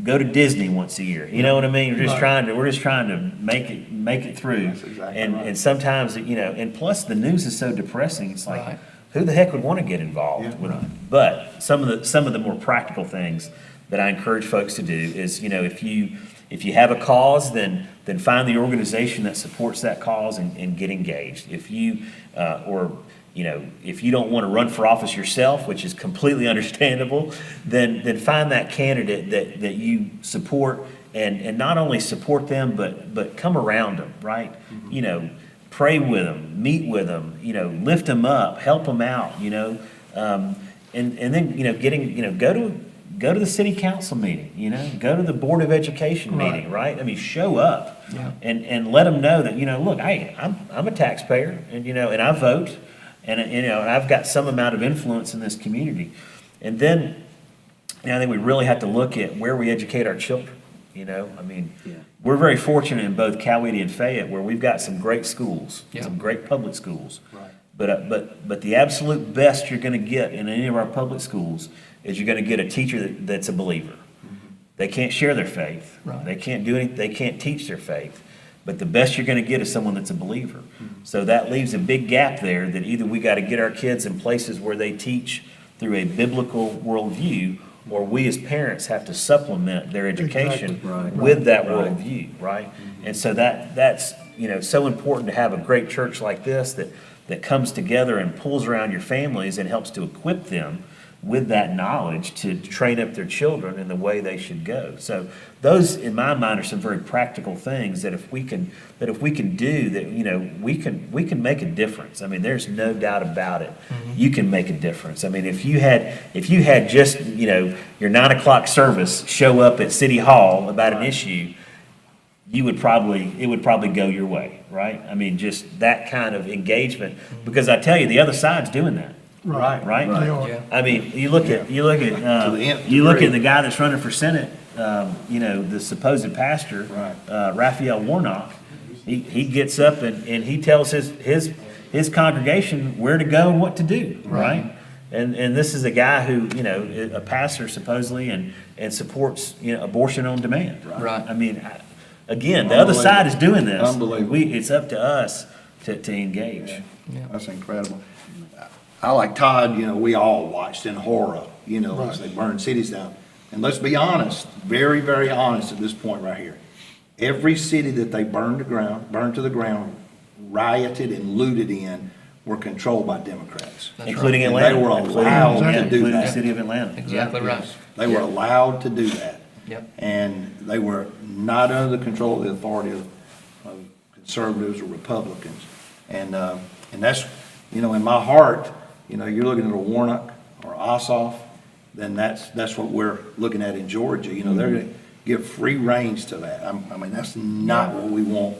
S3: go to Disney once a year. You know what I mean? We're just trying to make it through.
S1: That's exactly
S3: and
S1: right.
S3: and sometimes, and plus the news is so depressing. It's like,
S2: Right.
S3: who the heck would want to get involved
S1: Yeah.
S3: with it? But some of the more practical things that I encourage folks to do is, if you have a cause, then find the organization that supports that cause and get engaged. If you, if you don't want to run for office yourself, which is completely understandable, then find that candidate that you support and not only support them, but come around them, right? Pray with them, meet with them, lift them up, help them out, and then, go to the city council meeting, go to the Board of Education meeting, right? I mean, show up and let them know that, look, I'm a taxpayer and I vote and I've got some amount of influence in this community. And then, I think we really have to look at where we educate our children, I mean, we're very fortunate in both Coweta and Fayette where we've got some great schools, some great public schools.
S1: Right.
S3: But the absolute best you're gonna get in any of our public schools is you're gonna get a teacher that's a believer. They can't share their faith.
S2: Right.
S3: They can't do anything, they can't teach their faith. But the best you're gonna get is someone that's a believer. So that leaves a big gap there that either we gotta get our kids in places where they teach through a biblical worldview, or we as parents have to supplement their education
S4: Exactly.
S6: Right.
S3: with that
S6: Right.
S3: worldview, right? And so that's, so important to have a great church like this that comes together and pulls around your families and helps to equip them with that knowledge to train up their children in the way they should go. So those, in my mind, are some very practical things that if we can do, that, we can make a difference. I mean, there's no doubt about it. You can make a difference. I mean, if you had just, your 9 o'clock service show up at City Hall about an issue, it would probably go your way, right? I mean, just that kind of engagement, because I tell you, the other side's doing that.
S4: Right.
S3: Right?
S4: They are.
S2: Yeah.
S3: I mean, you look at
S1: To the nth degree.
S3: the guy that's running for Senate, the supposed pastor,
S1: Right.
S3: Raphael Warnock. He gets up and he tells his congregation where to go and what to do, right? And this is a guy who, a pastor supposedly and supports, abortion on demand.
S2: Right.
S3: I mean, again, the other side is doing this.
S5: Unbelievable.
S3: It's up to us to engage.
S5: That's incredible.
S1: I like Todd, we all watched in horror, as they burned cities down. And let's be honest, very, very honest at this point right here. Every city that they burned to the ground, rioted and looted in, were controlled by Democrats.
S2: That's
S3: Including
S1: And
S3: Atlanta.
S1: they were
S3: including-
S1: allowed to
S3: including
S1: do
S3: the
S1: that.
S3: city of Atlanta.
S2: Exactly right.
S1: They were allowed to do that.
S2: Yep.
S1: And they were not under the control of the authority of conservatives or Republicans. And that's, in my heart, you're looking at a Warnock or Ossoff, then that's what we're looking at in Georgia. They're going to give free reins to that. I mean, that's not what we want.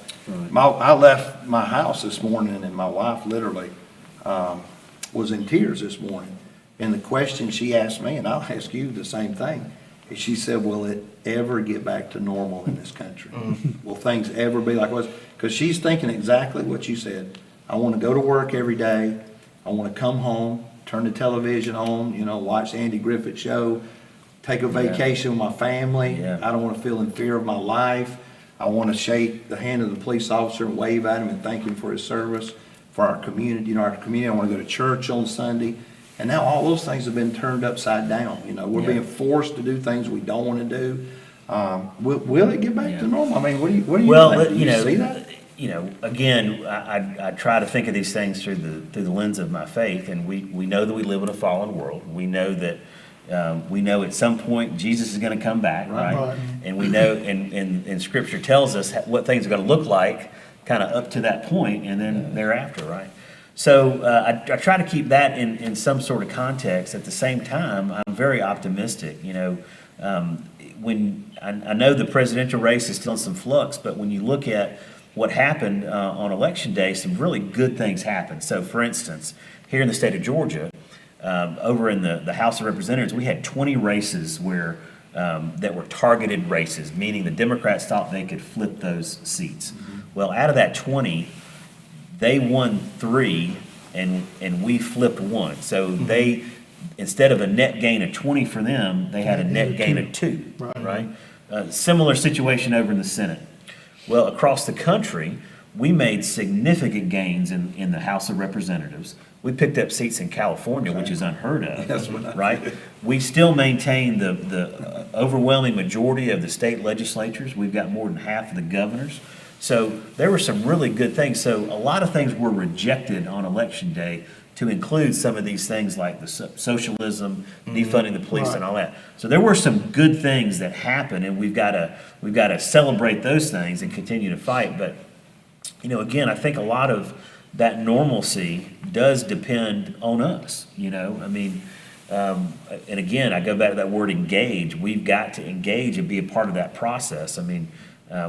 S1: I left my house this morning and my wife literally was in tears this morning. And the question she asked me, and I'll ask you the same thing, is she said, will it ever get back to normal in this country? Will things ever be like it was? Because she's thinking exactly what you said. I want to go to work every day. I want to come home, turn the television on, watch the Andy Griffith Show, take a vacation with my family.
S3: Yeah.
S1: I don't want to feel in fear of my life. I want to shake the hand of the police officer and wave at him and thank him for his service, for our community. I want to go to church on Sunday. And now all those things have been turned upside down. We're
S3: Yeah.
S1: being forced to do things we don't want to do. Will it get back
S3: Yeah.
S1: to normal? I mean, what do you
S3: Well,
S1: think? Do you see that?
S3: Again, I try to think of these things through the lens of my faith, and we know that we live in a fallen world. We know that at some point Jesus is going to come back, right?
S4: Right.
S3: And we know, and Scripture tells us what things are going to look like, kind of up to that point, and then thereafter, right? So I try to keep that in some sort of context. At the same time, I'm very optimistic. When I know the presidential race is still in some flux, but when you look at what happened on Election Day, some really good things happened. So, for instance, here in the state of Georgia, over in the House of Representatives, we had 20 races where that were targeted races, meaning the Democrats thought they could flip those seats. Well, out of that 20, they won 3, and we flipped 1. So they, instead of a net gain of 20 for them, they had a net gain of 2, right? Similar situation over in the Senate. Well, across the country, we made significant gains in the House of Representatives We picked up seats in California, which is unheard
S1: That's what I-
S3: of, right? We still maintain the overwhelming majority of the state legislatures. We've got more than half of the governors. So there were some really good things. So a lot of things were rejected on election day to include some of these things like the socialism, defunding the police and all that. So there were some good things that happened, and we've got to celebrate those things and continue to fight. But, you know, again, I think a lot of that normalcy does depend on us, you know? I mean, and again, I go back to that word engage. We've got to engage and be a part of that process. I mean,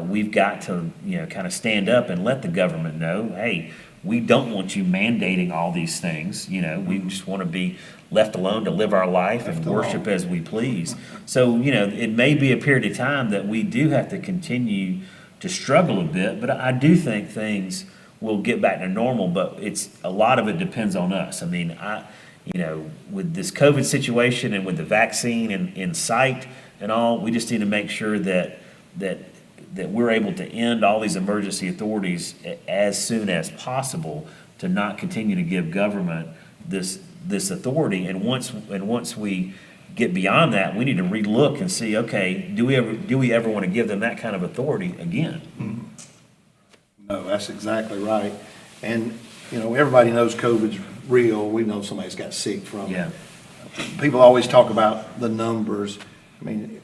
S3: we've got to, you know, kind of stand up and let the government know, hey, we don't want you mandating all these things, you know, we just want to be left alone to live our life and worship as we please. So, you know, it may be a period of time that we do have to continue to struggle a bit, but I do think things will get back to normal, but a lot of it depends on us. I mean, you know, with this COVID situation and with the vaccine in sight and all, we just need to make sure that we're able to end all these emergency authorities as soon as possible to not continue to give government this authority. And once we get beyond that, we need to relook and see, okay, do we ever want to give them that kind of authority again?
S1: No, that's exactly right. And, you know, everybody knows COVID's real. We know somebody's got sick from it.
S3: Yeah.
S1: People always talk about the numbers. I mean,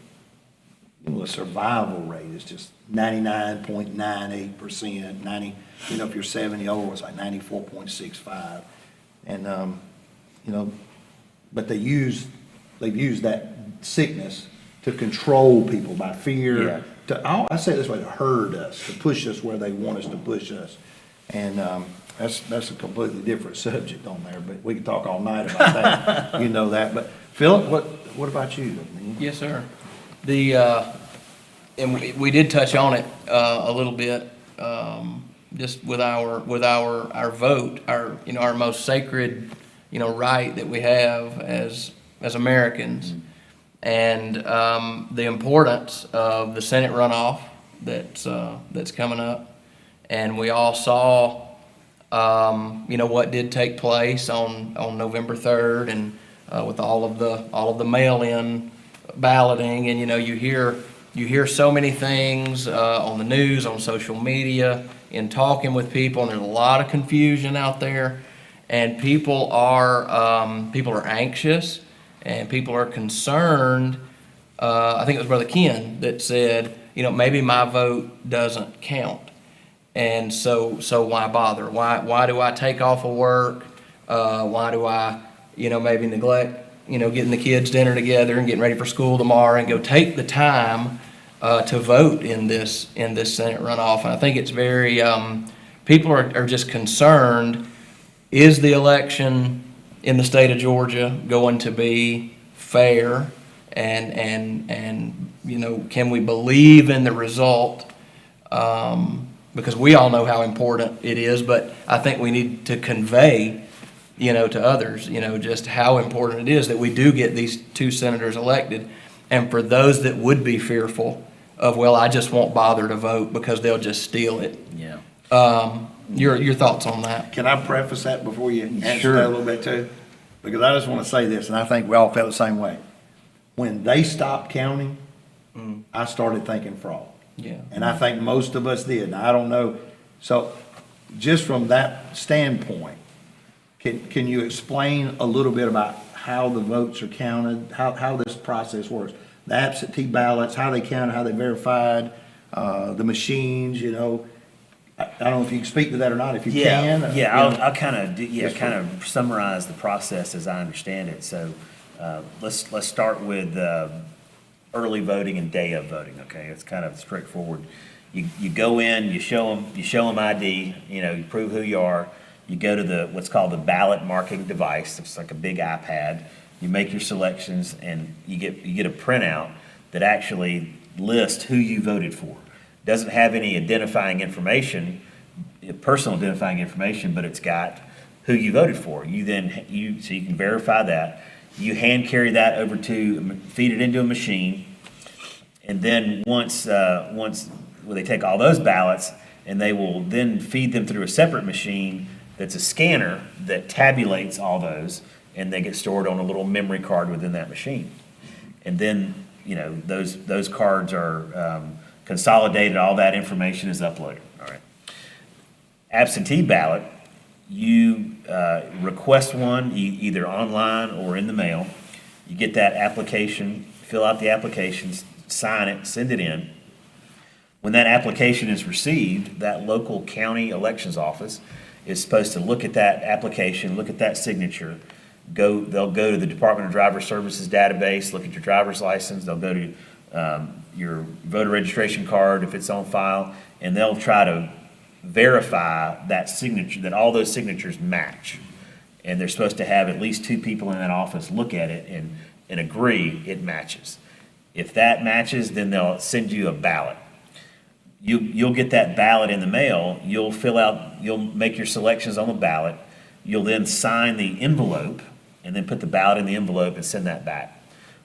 S1: you know, the survival rate is just 99.98%. 90, you know, if you're 70 old, it's like 94.65. And, you know, but they've used that sickness to control people by fear.
S3: Yeah.
S1: I say it this way, to herd us, to push us where they want us to push us. And that's a completely different subject on there, but we can talk all night about that. You know that. But Philip, what about you? I mean,
S2: Yes, sir. And we did touch on it a little bit, just with our vote, our most sacred, right that we have as Americans, and the importance of the Senate runoff that's coming up, and we all saw, what did take place on November 3rd, and with all of the mail-in balloting, and you hear so many things on the news, on social media, in talking with people, and there's a lot of confusion out there, and people are anxious, and people are concerned. I think it was Brother Ken that said, maybe my vote doesn't count, and so why bother? Why do I take off of work? Why do I, maybe neglect, getting the kids dinner together and getting ready for school tomorrow and go take the time to vote in this Senate runoff? And I think it's very, people are just concerned, is the election in the state of Georgia going to be fair? And can we believe in the result? Because we all know how important it is, but I think we need to convey, to others, just how important it is that we do get these two senators elected. And for those that would be fearful of, well, I just won't bother to vote because they'll just steal it.
S3: Yeah.
S2: Your thoughts on that?
S1: can I preface that before you answer
S3: Sure.
S1: that a little bit too? Because I just want to say this, and I think we all felt the same way. When they stopped counting, I started thinking fraud.
S2: Yeah.
S1: And I think most of us did. Now, I don't know. So just from that standpoint, can you explain a little bit about how the votes are counted, how this process works? The absentee ballots, how they counted, how they verified, the machines, I don't know if you can speak to that or not, if you can.
S3: I'll kind of summarize the process as I understand it. So let's start with early voting and day of voting. Okay, it's kind of straightforward. You go in, you show them ID, you prove who you are. You go to what's called the ballot marking device. It's like a big iPad. You make your selections, and you get a printout that actually lists who you voted for. Doesn't have any identifying information, personal identifying information, but it's got who you voted for. So you can verify that. You hand carry that over feed it into a machine, and then once they take all those ballots, and they will then feed them through a separate machine that's a scanner that tabulates all those, and they get stored on a little memory card within that machine. And then, you know, those cards are consolidated, all that information is uploaded, all right? Absentee ballot, you request one either online or in the mail. You get that application, fill out the application, sign it, send it in. When that application is received, that local county elections office is supposed to look at that application, look at that signature. They'll go to the Department of Driver Services database, look at your driver's license. They'll go to your voter registration card if it's on file, and they'll try to verify that signature, that all those signatures match. And they're supposed to have at least 2 people in that office look at it and agree it matches. If that matches, then they'll send you a ballot. You'll get that ballot in the mail, you'll make your selections on the ballot, you'll then sign the envelope, and then put the ballot in the envelope and send that back.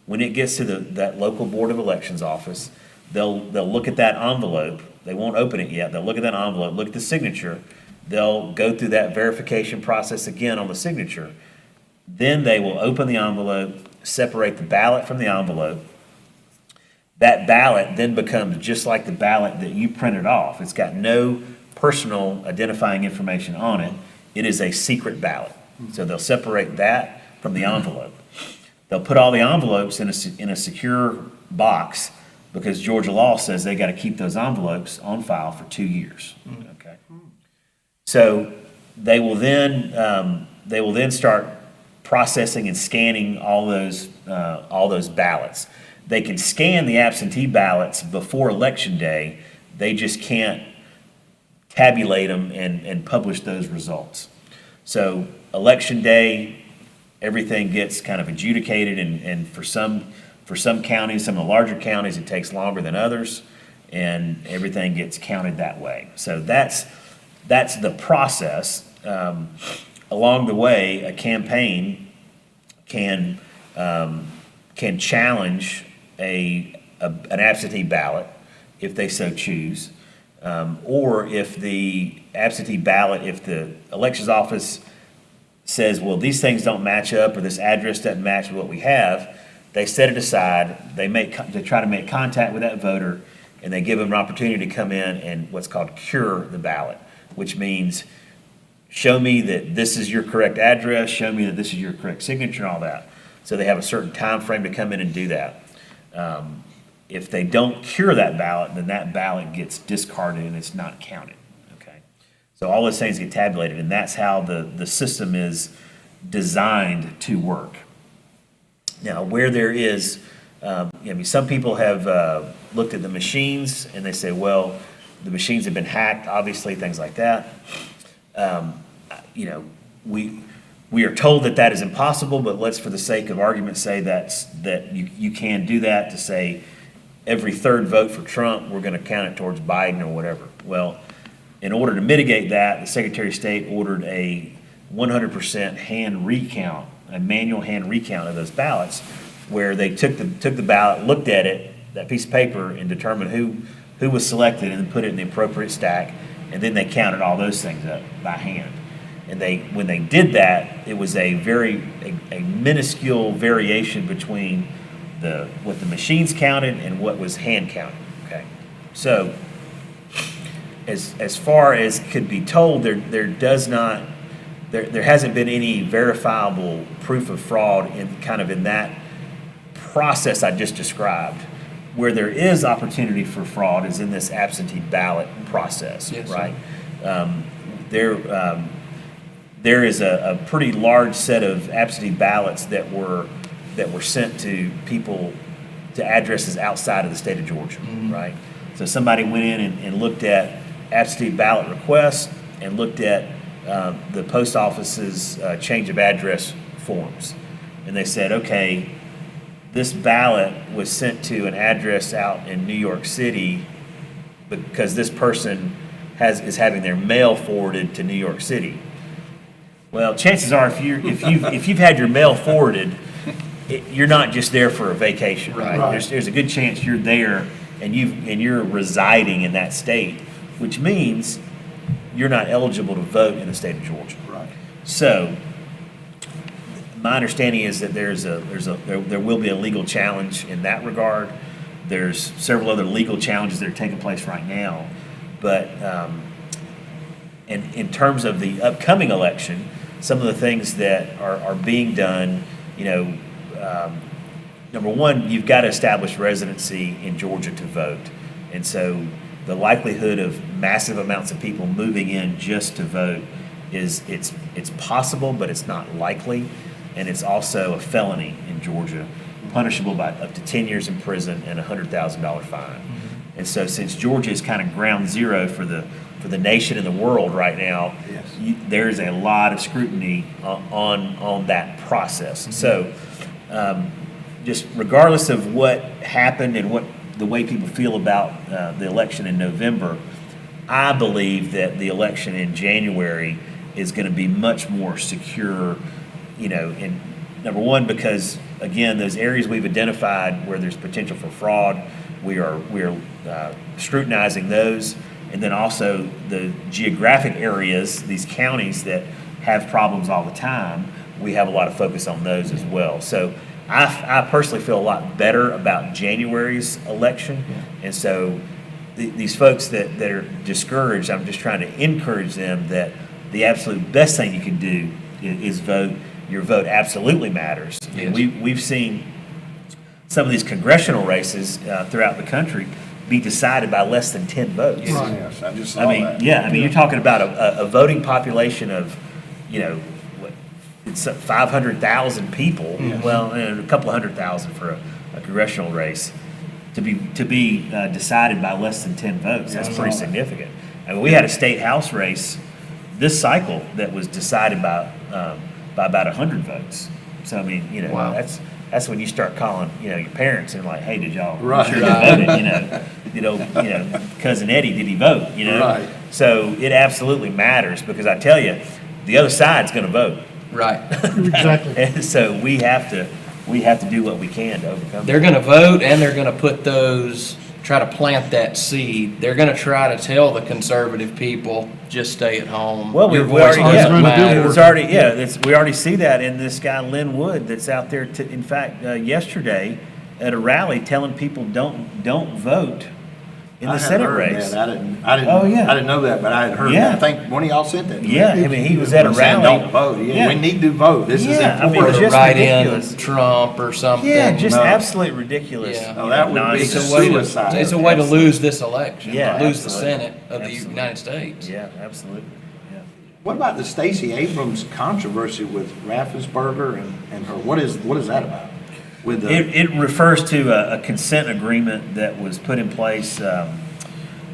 S3: When it gets to that local Board of Elections office, they'll look at that envelope, they won't open it yet, they'll look at that envelope, look at the signature, they'll go through that verification process again on the signature. Then they will open the envelope, separate the ballot from the envelope. That ballot then becomes just like the ballot that you printed off. It's got no personal identifying information on it. It is a secret ballot. So they'll separate that from the envelope. They'll put all the envelopes in a secure box because Georgia law says they got to keep those envelopes on file for 2 years. Okay. So they will then start processing and scanning all those ballots. They can scan the absentee ballots before Election Day. They just can't tabulate them and publish those results. So Election Day, everything gets kind of adjudicated, and for some counties, some of the larger counties, it takes longer than others, and everything gets counted that way. So that's the process. Along the way, a campaign can challenge an absentee ballot if they so choose, or if the absentee ballot, if the elections office says, well, these things don't match up, or this address doesn't match with what we have, they set it aside, they try to make contact with that voter, and they give them an opportunity to come in and what's called cure the ballot, which means show me that this is your correct address, show me that this is your correct signature, and all that. So they have a certain time frame to come in and do that. If they don't cure that ballot, then that ballot gets discarded and it's not counted, okay? So all those things get tabulated, and that's how the system is designed to work. Now, where there is, some people have looked at the machines and they say, well, the machines have been hacked, obviously, things like that. We are told that is impossible, but let's, for the sake of argument, say that you can do that, to say every third vote for Trump, we're going to count it towards Biden or whatever. Well, in order to mitigate that, the Secretary of State ordered a 100% hand recount, a manual hand recount of those ballots, where they took the ballot, looked at it, that piece of paper, and determined who was selected, and then put it in the appropriate stack, and then they counted all those things up by hand. And when they did that, it was a minuscule variation between what the machines counted and what was hand counted. Okay, so as far as could be told, there hasn't been any verifiable proof of fraud in that process I just described. Where there is opportunity for fraud is in this absentee ballot process,
S2: Yes,
S3: right? There is a pretty large set of absentee ballots that were sent to people, to addresses outside of the state of Georgia, right? So somebody went in and looked at absentee ballot requests and looked at the post office's change of address forms. And they said, okay, this ballot was sent to an address out in New York City because this person is having their mail forwarded to New York City. Well, chances are, if you've had your mail forwarded, you're not just there for a vacation, right? There's a good chance you're there and you're residing in that state, which means you're not eligible to vote in the state of Georgia.
S1: Right.
S3: So, my understanding is that there will be a legal challenge in that regard. There's several other legal challenges that are taking place right now. But, and in terms of the upcoming election, some of the things that are being done, number one, you've got to establish residency in Georgia to vote. And so the likelihood of massive amounts of people moving in just to vote it's possible, but it's not likely. And it's also a felony in Georgia, punishable by up to 10 years in prison and a $100,000 fine. And so since Georgia is kind of ground zero for the nation and the world right now,
S1: Yes.
S3: there's a lot of scrutiny on that process. So just regardless of what happened and what the way people feel about the election in November, I believe that the election in January is going to be much more secure, in number one, because again, those areas we've identified where there's potential for fraud, we are scrutinizing those. And then also the geographic areas, these counties that have problems all the time, we have a lot of focus on those as well. So I personally feel a lot better about January's election. And so these folks that are discouraged, I'm just trying to encourage them that the absolute best thing you can do is vote. Your vote absolutely matters.
S2: Yes.
S3: And we've seen some of these congressional races throughout the country be decided by less than 10 votes.
S5: Yes, I just saw
S3: I mean,
S5: that.
S3: you're talking about a voting population of, it's 500,000 people. Well, and a couple of 100,000 for a congressional race to be decided by less than 10 votes. That's pretty significant. I mean, we had a state house race this cycle that was decided by about 100 votes. So I mean,
S2: Wow.
S3: that's when you start calling, your parents and like, hey, did y'all
S1: Right.
S3: sure you voted? Cousin Eddie, did he vote?
S1: Right.
S3: So it absolutely matters because I tell you, the other side's going to vote,
S2: Right.
S4: Exactly.
S3: and so we have to do what we can to overcome.
S2: They're gonna vote and they're gonna try to plant that seed. They're gonna try to tell the conservative people, just stay at home.
S3: Well,
S2: Your
S3: we
S2: voice
S3: already,
S2: doesn't
S4: yeah,
S2: matter.
S3: it's already, we already see that in this guy, Lynn Wood, that's out there, in fact, yesterday at a rally telling people don't vote in
S1: I
S3: the
S1: had
S3: Senate
S1: heard
S3: race.
S1: that. I didn't.
S3: Oh, yeah.
S1: I didn't know that, but I had heard
S3: Yeah.
S1: that. I think one of y'all said that. to me.
S3: Yeah, I mean, he was at a
S1: Saying
S3: rally.
S1: Don't vote. Yeah,
S3: Yeah.
S1: we need to vote. This is
S3: Yeah, I mean,
S1: important.
S2: Or
S3: just
S2: write in
S3: ridiculous.
S2: Trump or something.
S3: Yeah, just
S1: No.
S3: absolutely ridiculous.
S2: Yeah.
S1: No, that would be
S2: It's
S3: nonsense.
S2: a way
S1: Suicide.
S2: to, it's a way to lose this election,
S3: Yeah,
S2: lose the
S3: absolutely.
S2: Senate of the
S3: Absolutely.
S2: United States.
S3: Yeah, absolutely. Yeah.
S1: What about the Stacey Abrams controversy with Raffensperger and her? What is that about? With the
S3: It refers to a consent agreement that was put in place a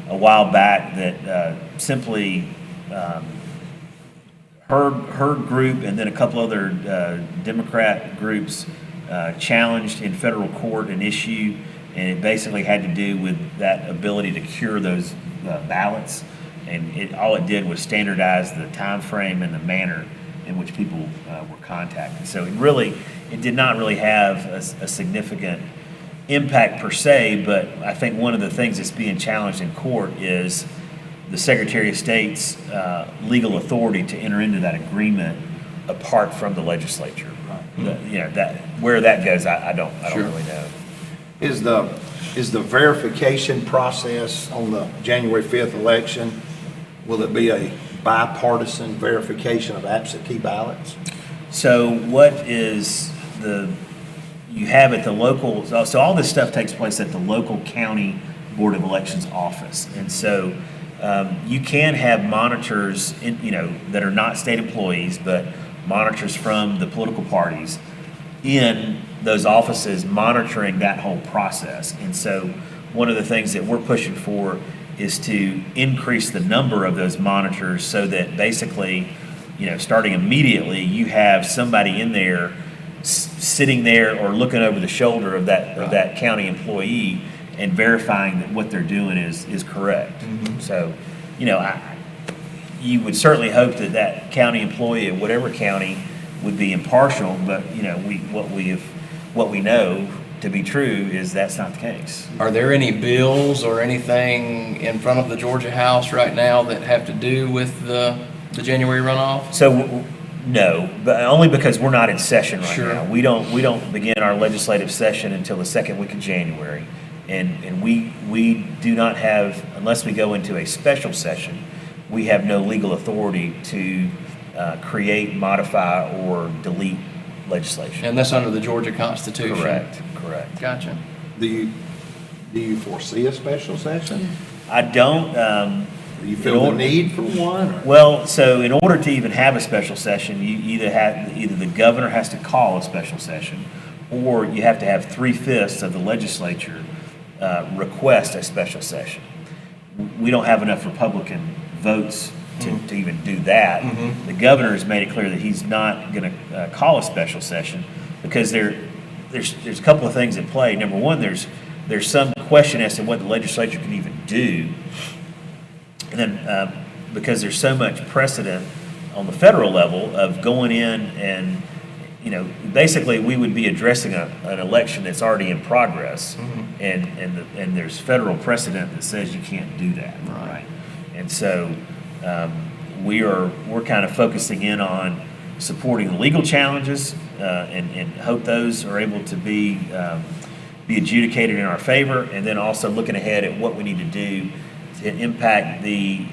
S3: while back that simply her group and then a couple other Democrat groups challenged in federal court an issue, and it basically had to do with that ability to cure those ballots. And all it did was standardize the time frame and the manner in which people were contacted. So it did not really have a significant impact per se, but I think one of the things that's being challenged in court is the Secretary of State's legal authority to enter into that agreement apart from the legislature. That where that goes, I don't
S2: Sure.
S3: really know.
S1: is the verification process on the January 5th election? Will it be a bipartisan verification of absentee ballots?
S3: So what is you have at the local, so all this stuff takes place at the local county Board of Elections office. And so you can have monitors, that are not state employees, but monitors from the political parties in those offices monitoring that whole process. And so one of the things that we're pushing for is to increase the number of those monitors so that basically, starting immediately, you have somebody in there sitting there or looking over the shoulder of that county employee and verifying that what they're doing is correct. So, you would certainly hope that county employee at whatever county would be impartial, but what we know to be true is that's not the case.
S2: Are there any bills or anything in front of the Georgia House right now that have to do with the January runoff?
S3: So, no, but only because we're not in session right
S2: Sure.
S3: now. We don't begin our legislative session until the second week of January. And we do not have, unless we go into a special session, we have no legal authority to create, modify, or delete legislation.
S2: And that's under the Georgia Constitution?
S3: Correct.
S2: Gotcha.
S1: Do you foresee a special session?
S3: I don't,
S1: Do you feel the need for one? or-
S3: well, so in order to even have a special session, you either the governor has to call a special session, or you have to have 3/5 of the legislature request a special session. We don't have enough Republican votes to even do that. The governor has made it clear that he's not going to call a special session because there's a couple of things at play. Number one, there's some question as to what the legislature can even do. And then, because there's so much precedent on the federal level of going in and, basically we would be addressing an election that's already in progress. And there's federal precedent that says you can't do that.
S2: Right.
S3: And so, we're kind of focusing in on supporting the legal challenges, and hope those are able to be adjudicated in our favor, and then also looking ahead at what we need to do to impact the,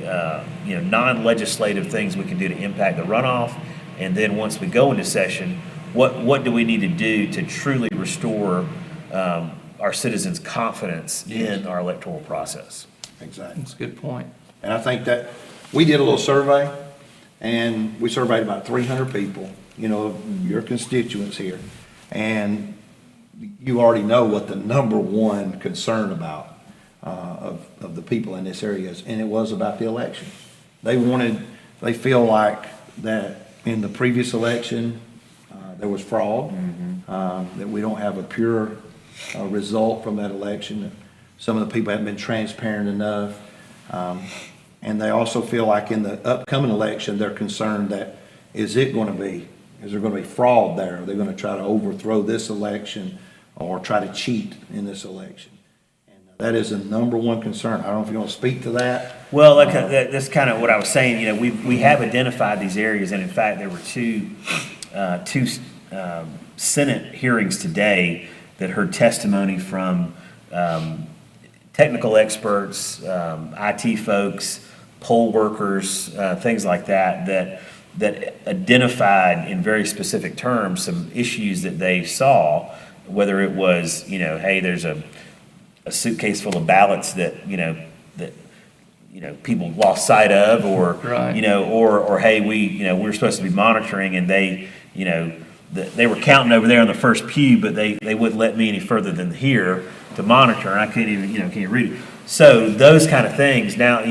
S3: non-legislative things we can do to impact the runoff. And then once we go into session, what do we need to do to truly restore our citizens' confidence in our electoral process?
S1: Exactly.
S2: That's a good point.
S1: And I think that, we did a little survey, and we surveyed about 300 people, your constituents here. And you already know what the number one concern about of the people in this area is, and it was about the election. They feel like that in the previous election, there was fraud, that we don't have a pure result from that election, that some of the people haven't been transparent enough. And they also feel like in the upcoming election, they're concerned that, is there going to be fraud there? Are they going to try to overthrow this election or try to cheat in this election? And that is the number one concern. I don't know if you want to speak to that.
S3: Well, that's kind of what I was saying. We have identified these areas, and in fact, there were two Senate hearings today that heard testimony from technical experts, IT folks, poll workers, things like that identified in very specific terms some issues that they saw, whether it was, hey, there's a suitcase full of ballots that people lost sight of, or
S2: Right.
S3: or hey, we're supposed to be monitoring, and they they were counting over there on the first pew, but they wouldn't let me any further than here to monitor, and I couldn't even can't read it. So those kind of things now,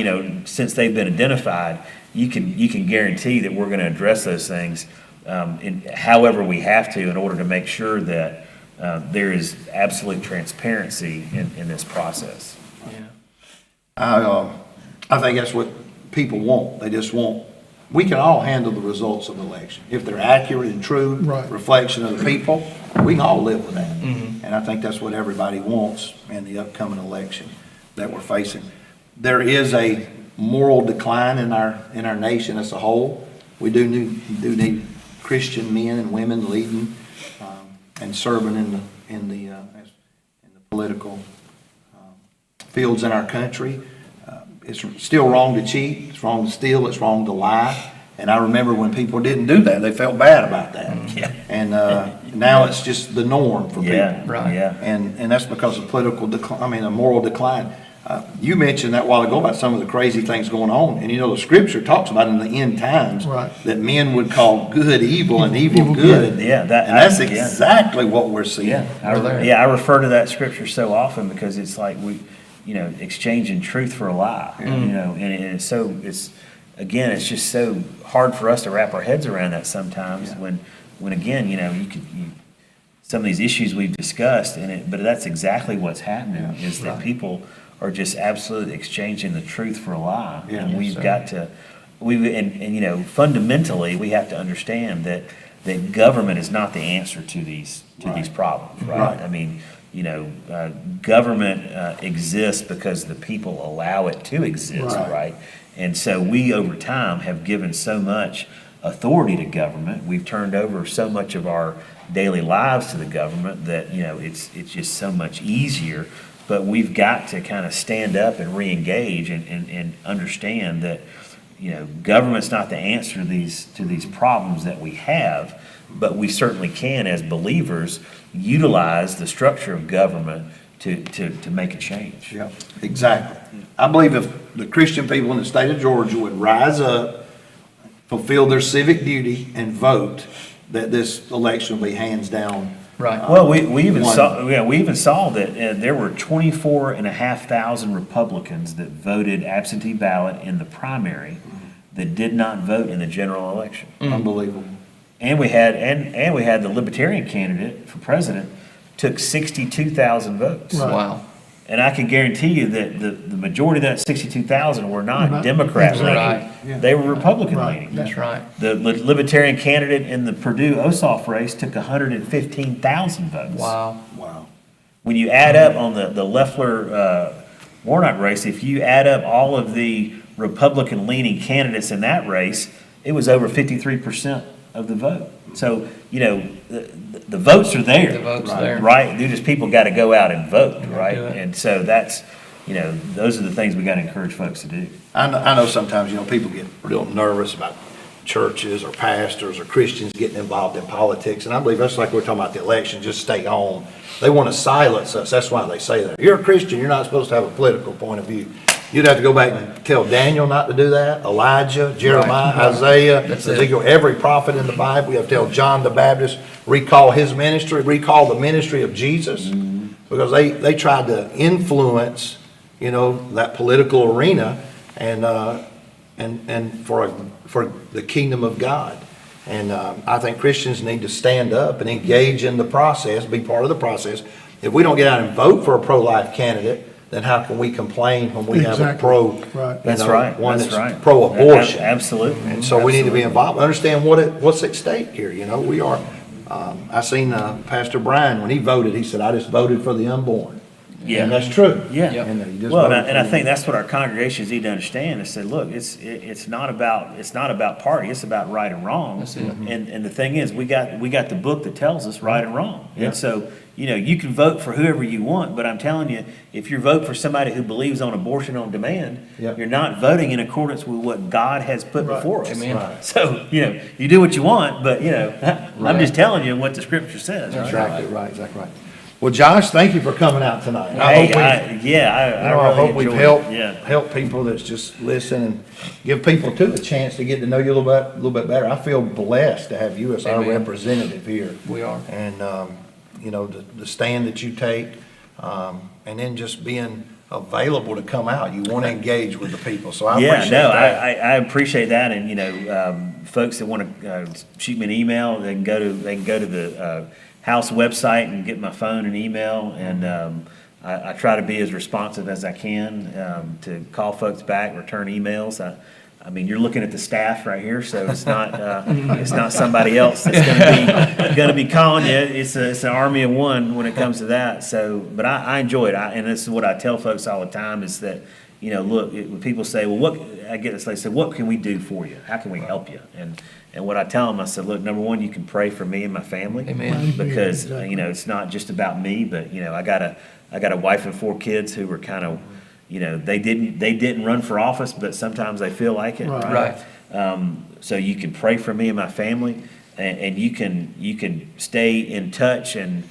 S3: since they've been identified, you can guarantee that we're going to address those things in however we have to in order to make sure that there is absolute transparency in this process.
S2: Yeah.
S1: I think that's what people want. They just want, we can all handle the results of the election. If they're accurate and true,
S4: Right.
S1: reflection of the people, we can all live with that. And I think that's what everybody wants in the upcoming election that we're facing. There is a moral decline in our nation as a whole. We do need Christian men and women leading and serving in the political fields in our country. It's still wrong to cheat, it's wrong to steal, it's wrong to lie. And I remember when people didn't do that, they felt bad about that.
S3: Yeah.
S1: And now it's just the norm for people.
S3: Yeah,
S2: Right.
S3: yeah.
S1: And that's because of political decline, a moral decline. You mentioned that a while ago about some of the crazy things going on. And the scripture talks about in the end times
S4: Right.
S1: that men would call good evil and evil
S4: Evil
S1: good.
S4: good.
S3: Yeah,
S1: And that's
S3: yeah.
S1: exactly what we're seeing.
S3: Yeah,
S2: We're there.
S3: I refer to that scripture so often because it's like exchanging truth for a lie. And it's so it's just so hard for us to wrap our heads around that sometimes. When again, some of these issues we've discussed but that's exactly what's happening is that people are just absolutely exchanging the truth for a lie.
S1: Yeah.
S3: And we've
S2: Yes, sir.
S3: got to, fundamentally we have to understand that government is not the answer to these problems, right?
S1: Right.
S3: I mean, government exists because the people allow it to exist,
S1: Right.
S3: right? And so we, over time, have given so much authority to government. We've turned over so much of our daily lives to the government that, it's just so much easier. But we've got to kind of stand up and reengage and understand that, government's not the answer to these problems that we have, but we certainly can, as believers, utilize the structure of government to make a change.
S1: Yeah, exactly. I believe if the Christian people in the state of Georgia would rise up, fulfill their civic duty, and vote, that this election will be hands down.
S2: Right.
S3: Well, we even
S1: One.
S3: saw that there were 24,500 Republicans that voted absentee ballot in the primary that did not vote in the general election.
S1: Unbelievable.
S3: And we had the Libertarian candidate for president took 62,000 votes.
S4: Right.
S2: Wow.
S3: And I can guarantee you that the majority of that 62,000 were not
S4: Not-
S3: Democrat
S4: exactly.
S3: leaning. They were Republican
S4: Right.
S3: leaning.
S2: That's right.
S3: The Libertarian candidate in the Purdue Ossoff race took 115,000 votes.
S2: Wow.
S1: Wow.
S3: When you add up on the Loeffler Warnock race, if you add up all of the Republican leaning candidates in that race, it was over 53% of the vote. So, the votes are there.
S2: The vote's
S1: Right.
S2: there.
S3: Right? Dude, just people got to go out and vote,
S2: Gotta
S3: right?
S2: do it.
S3: And so that's, those are the things we got to encourage folks to do.
S1: I know sometimes, people get real nervous about churches or pastors or Christians getting involved in politics. And I believe that's like we're talking about the election, just stay home. They want to silence us. That's why they say that. You're a Christian, you're not supposed to have a political point of view. You'd have to go back and tell Daniel not to do that, Elijah, Jeremiah, Isaiah,
S2: That's it.
S1: Ezekiel, every prophet in the Bible. We have to tell John the Baptist, recall his ministry, recall the ministry of Jesus. Because they tried to influence, that political arena and for the kingdom of God. And I think Christians need to stand up and engage in the process, be part of the process. If we don't get out and vote for a pro-life candidate, then how can we complain when we have a
S4: Exactly. Right.
S3: That's right.
S1: one
S3: That's
S1: that's
S3: right.
S1: pro-abortion?
S3: Absolutely.
S1: And so we need to be involved, understand what's at stake here, we are, I seen Pastor Brian, when he voted, he said, I just voted for the unborn.
S3: Yeah.
S1: And that's true.
S3: Yeah.
S2: Yep.
S1: And he just
S3: Well,
S1: voted
S3: and I
S1: for
S3: think that's what our congregations need to understand, is say, look, it's not about party, it's about right and wrong.
S2: That's it.
S3: And the thing is, we got the book that tells us right and wrong.
S1: Yeah.
S3: And so, you can vote for whoever you want, but I'm telling you, if you vote for somebody who believes on abortion on demand,
S1: Yep.
S3: you're not voting in accordance with what God has put
S4: Right.
S3: before us.
S2: Amen.
S1: Right.
S3: So, you do what you want, but, I'm just telling you what the scripture says. right?
S1: Exactly right, exactly right. Well, Josh, thank you for coming out tonight.
S3: Hey,
S1: I
S3: I
S1: hope
S3: really
S1: we've
S3: enjoyed
S1: helped,
S3: it. Yeah.
S1: helped people that's just listen and give people too a chance to get to know you a little bit better. I feel blessed to have you as our
S2: Amen.
S1: representative here.
S2: We are.
S1: And, the stand that you take, and then just being available to come out. You want to engage with the people, so I appreciate that.
S3: I appreciate that, and folks that want to shoot me an email, they can go to the house website and get my phone and email, and I try to be as responsive as I can to call folks back, return emails. I mean, you're looking at the staff right here, so it's not somebody else that's going to be calling you. It's an army of one when it comes to that. So, but I enjoy it, and this is what I tell folks all the time, is that, look, when people say, well, they say, what can we do for you? How can we help you? And what I tell them, I said, look, number one, you can pray for me and my family.
S2: Amen.
S3: Because,
S4: Exactly.
S3: it's not just about me, but, I got a wife and 4 kids who were kind of, they didn't run for office, but sometimes they feel like it.
S4: Right.
S3: So you can pray for me and my family, and you can stay in touch and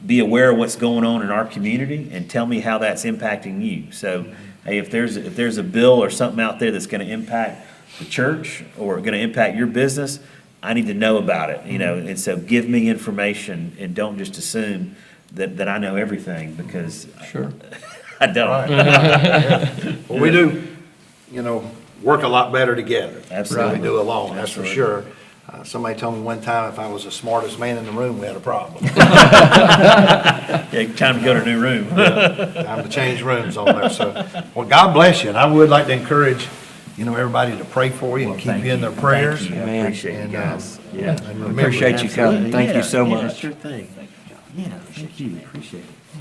S3: be aware of what's going on in our community and tell me how that's impacting you. So, hey, if there's a bill or something out there that's going to impact the church or going to impact your business, I need to know about it. And so give me information, and don't just assume that I know everything, because
S2: Sure.
S3: I don't.
S1: Well, we do, work a lot better together.
S3: Absolutely.
S1: Than we do alone, that's for
S3: Absolutely.
S1: sure. Somebody told me one time if I was the smartest man in the room, we had a problem.
S3: Yeah, time to go to a new room.
S1: Time to change rooms on there, so. Well, God bless you, and I would like to encourage, everybody to pray for you and keep you in their prayers.
S3: Thank you. I
S2: Amen.
S3: appreciate you
S1: And,
S3: guys. Yeah.
S1: And remember,
S2: Appreciate you coming. Thank you so
S3: Yeah,
S2: much.
S3: sure thing. Yeah, thank you, appreciate it.